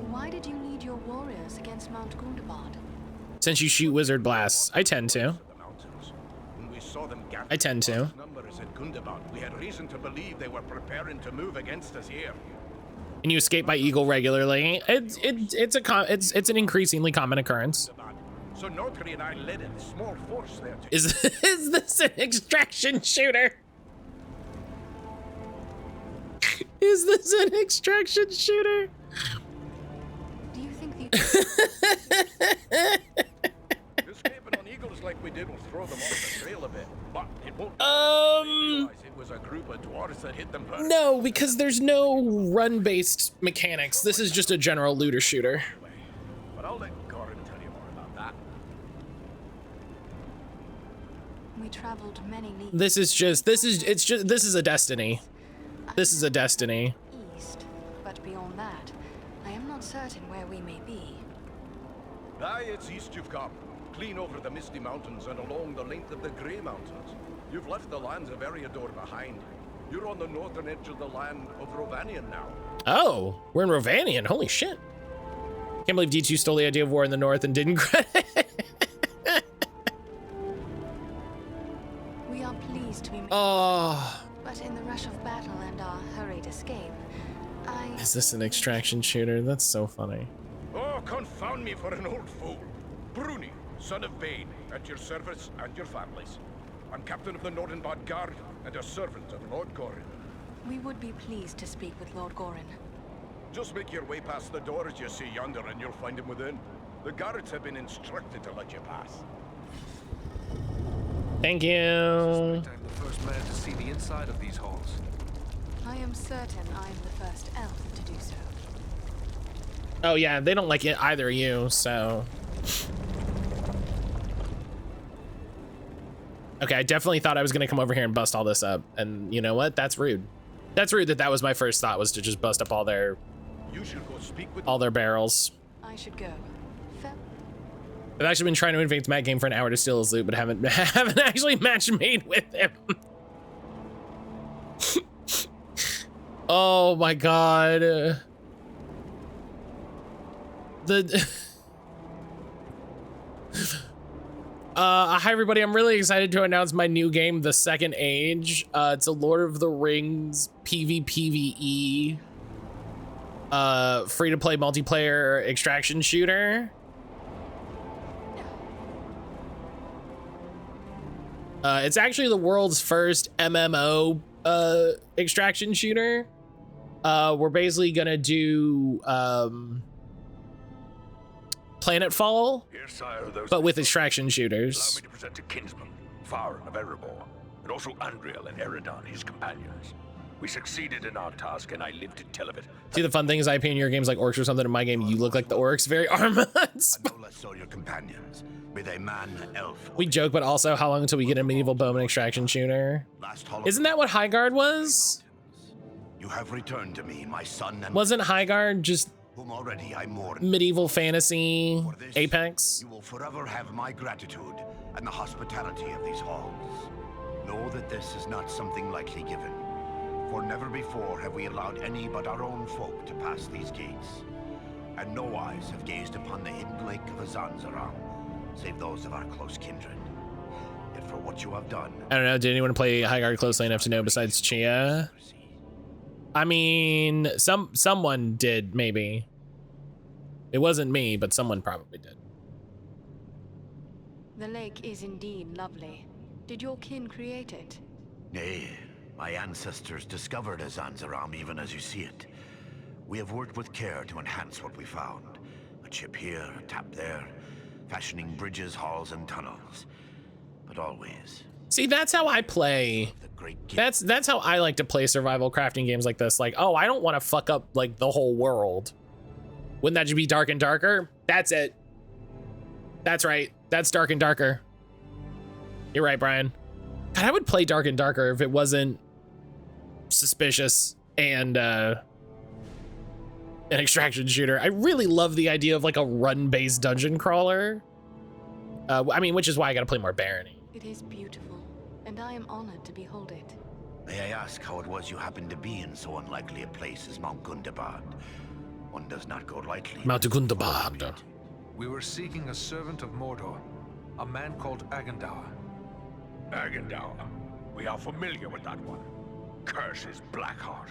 Why did you lead your warriors against Mount Gundabad? Since you shoot wizard blasts, I tend to. I tend to. Numbers at Gundabad, we had reason to believe they were preparing to move against us here. And you escape by eagle regularly. It's an increasingly common occurrence. So Nordri and I led a small force there. Is this an extraction shooter? Is this an extraction shooter? Do you think escaping on eagles like we did will throw them off the trail a bit, but it won't. It was a group of dwarves that hit them first. No, because there's no run-based mechanics. This is just a general looter shooter. But I'll let Gorin tell you more about that. we traveled many leagues? This is a destiny. This is a destiny. East, but beyond that, I am not certain where we may be. Aye, it's east you've come. Clean over the Misty Mountains and along the length of the Grey Mountains. You've left the lands of Eriador behind. You're on the northern edge of the land of Rovanian now. Oh, we're in Rovanian. Holy shit. Can't believe D2 stole the idea of war in the north and didn't credit. We are pleased to be made. Oh. But in the rush of battle and our hurried escape, Is this an extraction shooter? That's so funny. Oh, confound me for an old fool. Bruni, son of Bane, at your service and your families. I'm captain of the Nordenbad Guard and a servant of Lord Gorin. We would be pleased to speak with Lord Gorin. Just make your way past the doors you see yonder and you'll find him within. The guards have been instructed to let you pass. Thank you. I'm the first man to see the inside of these halls. I am certain I'm the first elf to do so. Oh yeah, they don't like it either of you, so. Okay, I definitely thought I was gonna come over here and bust all this up, and you know what? That's rude. That's rude that was my first thought, was to just bust up all their barrels. I should go. I've actually been trying to invade Matt game for an hour to steal his loot, but haven't actually match made with him. Oh my god. Hi everybody, I'm really excited to announce my new game, The Second Age. It's a Lord of the Rings PvPvE free-to-play multiplayer extraction shooter. It's actually the world's first MMO extraction shooter. We're basically gonna do Planetfall, but with extraction shooters. Allow me to present a kinsman, Farron of Erebor, and also Andriel and Eridan, his companions. We succeeded in our task, and I live to tell of it. See, the fun thing is I paint your games like orcs or something. In my game, you look like the orcs, very armored. No less so your companions, be they man, elf. We joke, but also how long until we get a medieval bowman extraction shooter? Isn't that what Highguard was? You have returned to me, my son, and wasn't Highguard just whom already I mourn. Medieval fantasy Apex? You will forever have my gratitude and the hospitality of these halls. Know that this is not something lightly given, for never before have we allowed any but our own folk to pass these gates, and no eyes have gazed upon the hidden lake of Azanzaram, save those of our close kindred. yet for what you have done. I don't know. Did anyone play Highguard closely enough to know besides Chia? I mean, someone did, maybe. It wasn't me, but someone probably did. The lake is indeed lovely. Did your kin create it? Nay, my ancestors discovered Azanzaram even as you see it. We have worked with care to enhance what we found. A chip here, a tap there, fashioning bridges, halls, and tunnels. But always... See, that's how I play. That's how I like to play survival crafting games like this. Like, oh, I don't want to fuck up like the whole world. Wouldn't that just be Dark and Darker? That's it. That's right. That's Dark and Darker. You're right, Brian. God, I would play Dark and Darker if it wasn't suspicious and an extraction shooter. I really love the idea of like a run-based dungeon crawler. I mean, which is why I gotta play more Barony. It is beautiful, and I am honored to behold it. May I ask how it was you happened to be in so unlikely a place as Mount Gundabad? One does not go lightly. Mount Gundabad. We were seeking a servant of Mordor, a man called Agandaur. Agandaur. We are familiar with that one. Curse his Blackheart.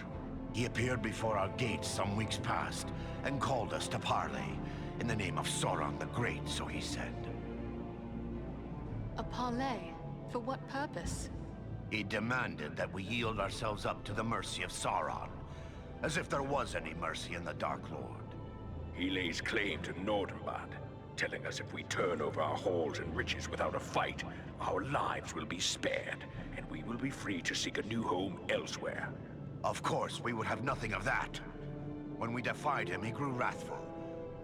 He appeared before our gates some weeks past and called us to parley in the name of Sauron the Great, so he said. A parley? For what purpose? He demanded that we yield ourselves up to the mercy of Sauron, as if there was any mercy in the Dark Lord. He lays claim to Nordenbad, telling us if we turn over our halls and riches without a fight, our lives will be spared, and we will be free to seek a new home elsewhere. Of course, we would have nothing of that. When we defied him, he grew wrathful,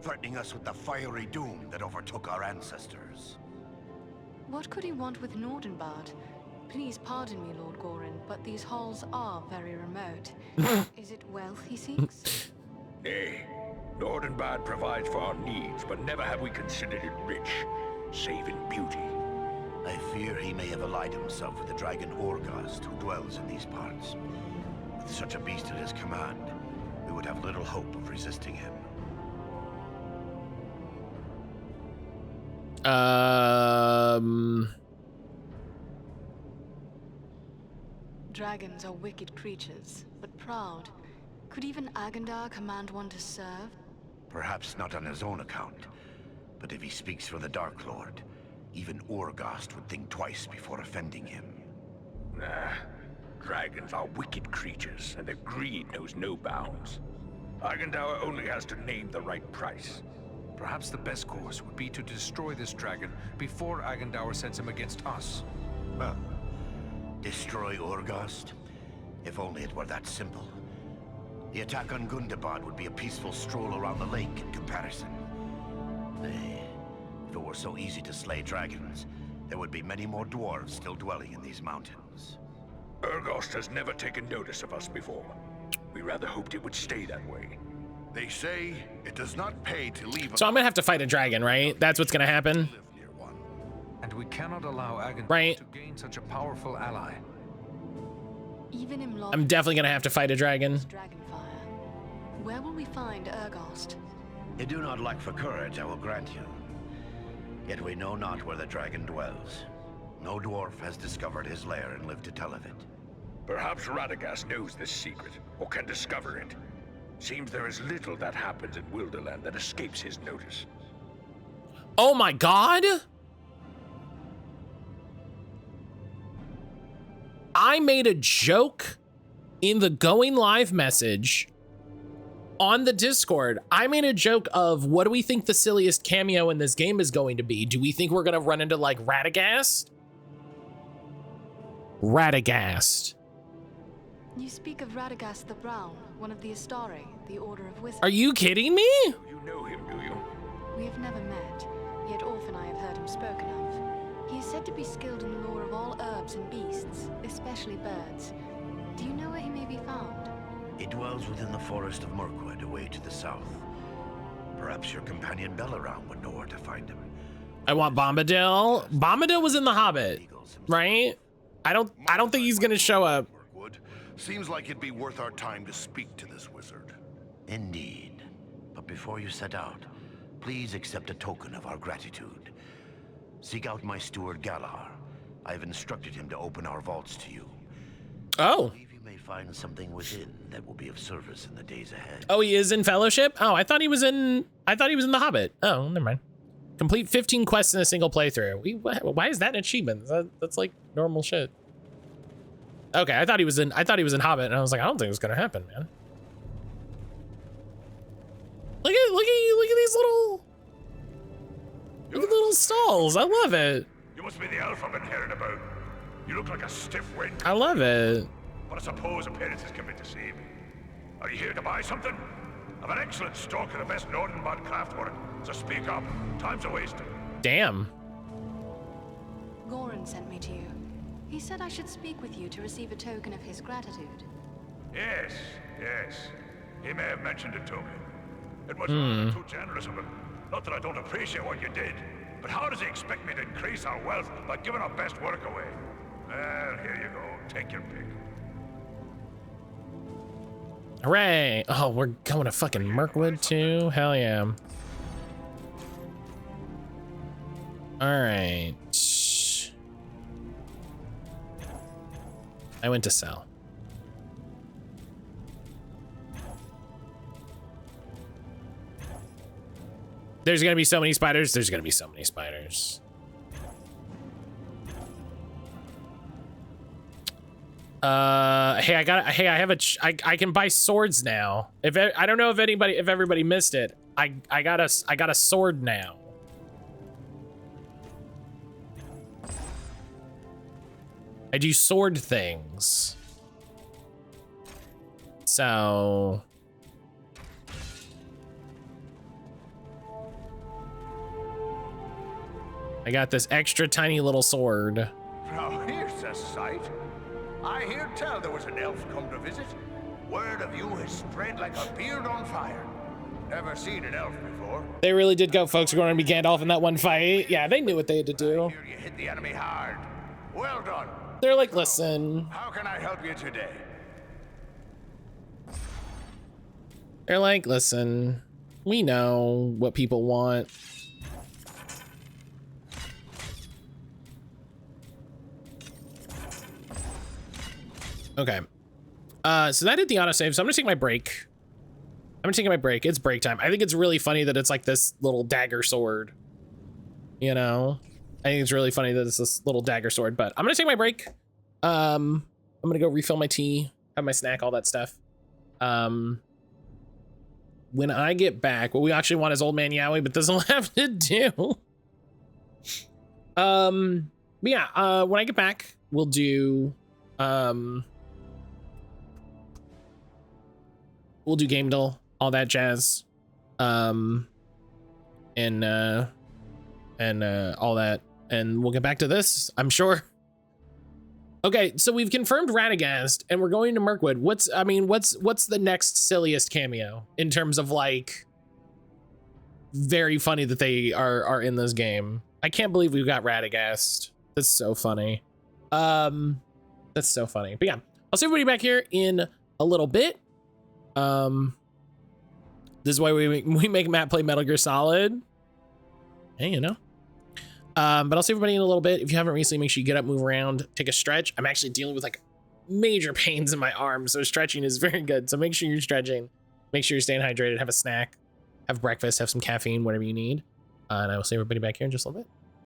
threatening us with the fiery doom that overtook our ancestors. What could he want with Nordenbad? Please pardon me, Lord Gorin, but these halls are very remote. Is it wealth he seeks? Nay, Nordenbad provides for our needs, but never have we considered it rich, save in beauty. I fear he may have allied himself with the dragon Orgast, who dwells in these parts. With such a beast at his command, we would have little hope of resisting him. Dragons are wicked creatures, but proud. Could even Agandaur command one to serve? Perhaps not on his own account, but if he speaks for the Dark Lord, even Orgast would think twice before offending him. Nah, dragons are wicked creatures, and their greed knows no bounds. Agandaur only has to name the right price. Perhaps the best course would be to destroy this dragon before Agandaur sends him against us. Well, destroy Orgast? If only it were that simple. The attack on Gundabad would be a peaceful stroll around the lake in comparison. Nay, if it were so easy to slay dragons, there would be many more dwarves still dwelling in these mountains. Orgast has never taken notice of us before. We rather hoped it would stay that way. They say it does not pay to leave. So I'm gonna have to fight a dragon, right? That's what's gonna happen. And we cannot allow Agandaur to gain such a powerful ally. Even in I'm definitely gonna have to fight a dragon. Dragonfire. Where will we find Orgast? You do not lack for courage, I will grant you. Yet we know not where the dragon dwells. No dwarf has discovered his lair and lived to tell of it. Perhaps Radagast knows this secret, or can discover it. Seems there is little that happens in Wilderland that escapes his notice. Oh my god! I made a joke in the going live message on the Discord. I made a joke of, what do we think the silliest cameo in this game is going to be? Do we think we're gonna run into like Radagast? Radagast. You speak of Radagast the Brown, one of the Astari, the Order of Wizards. Are you kidding me? You know him, do you? We have never met, yet often I have heard him spoken of. He is said to be skilled in the lore of all herbs and beasts, especially birds. Do you know where he may be found? He dwells within the forest of Mirkwood, away to the south. Perhaps your companion Belaram would know where to find him. I want Bombadil. Bombadil was in The Hobbit, right? I don't think he's gonna show up. Seems like it'd be worth our time to speak to this wizard. Indeed. But before you set out, please accept a token of our gratitude. Seek out my steward Galar. I've instructed him to open our vaults to you. Oh. I believe you may find something within that will be of service in the days ahead. Oh, he is in Fellowship? Oh, I thought he was in The Hobbit. Oh, never mind. Complete 15 quests in a single playthrough. Why is that an achievement? That's like normal shit. Okay, I thought he was in Hobbit, and I was like, I don't think it's gonna happen, man. Look at these little stalls. I love it. You must be the elf I've been hearing about. You look like a stiff wind. I love it. But I suppose appearances can be deceiving. Are you here to buy something? I've an excellent stock of the best Nordenbad craftwork, so speak up. Time's a wasting. Damn. Goran sent me to you. He said I should speak with you to receive a token of his gratitude. Yes. He may have mentioned it to me. It was rather too generous of him. Not that I don't appreciate what you did, but how does he expect me to increase our wealth by giving our best work away? Well, here you go. Take your pick. Hooray! Oh, we're going to fucking Mirkwood too? Hell yeah. Alright. I went to sell. There's gonna be so many spiders. There's gonna be so many spiders. Hey, I can buy swords now. I don't know if everybody missed it. I got a sword now. I do sword things. So I got this extra tiny little sword. Now here's a sight. I hear tell there was an elf come to visit. Word of you has spread like a beard on fire. Never seen an elf before. They really did go, folks. We're going to be Gandalf in that one fight. Yeah, they knew what they had to do. I hear you hit the enemy hard. Well done. They're like, listen. How can I help you today? They're like, listen. We know what people want. Okay. So that did the autosave, so I'm gonna take my break. It's break time. I think it's really funny that it's like this little dagger sword. You know? I think it's really funny that it's this little dagger sword, but I'm gonna take my break. I'm gonna go refill my tea, have my snack, all that stuff. When I get back, what we actually want is Old Man Yowie, but this will have to do. But yeah, when I get back, we'll do, we'll do Game Duel, all that jazz, and all that, and we'll get back to this, I'm sure. Okay, so we've confirmed Radagast, and we're going to Mirkwood. What's the next silliest cameo in terms of like very funny that they are in this game? I can't believe we've got Radagast. That's so funny. That's so funny. But yeah, I'll see everybody back here in a little bit. This is why we make Matt play Metal Gear Solid. Hey, you know. But I'll see everybody in a little bit. If you haven't recently, make sure you get up, move around, take a stretch. I'm actually dealing with like major pains in my arms, so stretching is very good. So make sure you're stretching. Make sure you're staying hydrated. Have a snack, have breakfast, have some caffeine, whatever you need. And I will see everybody back here in just a little bit.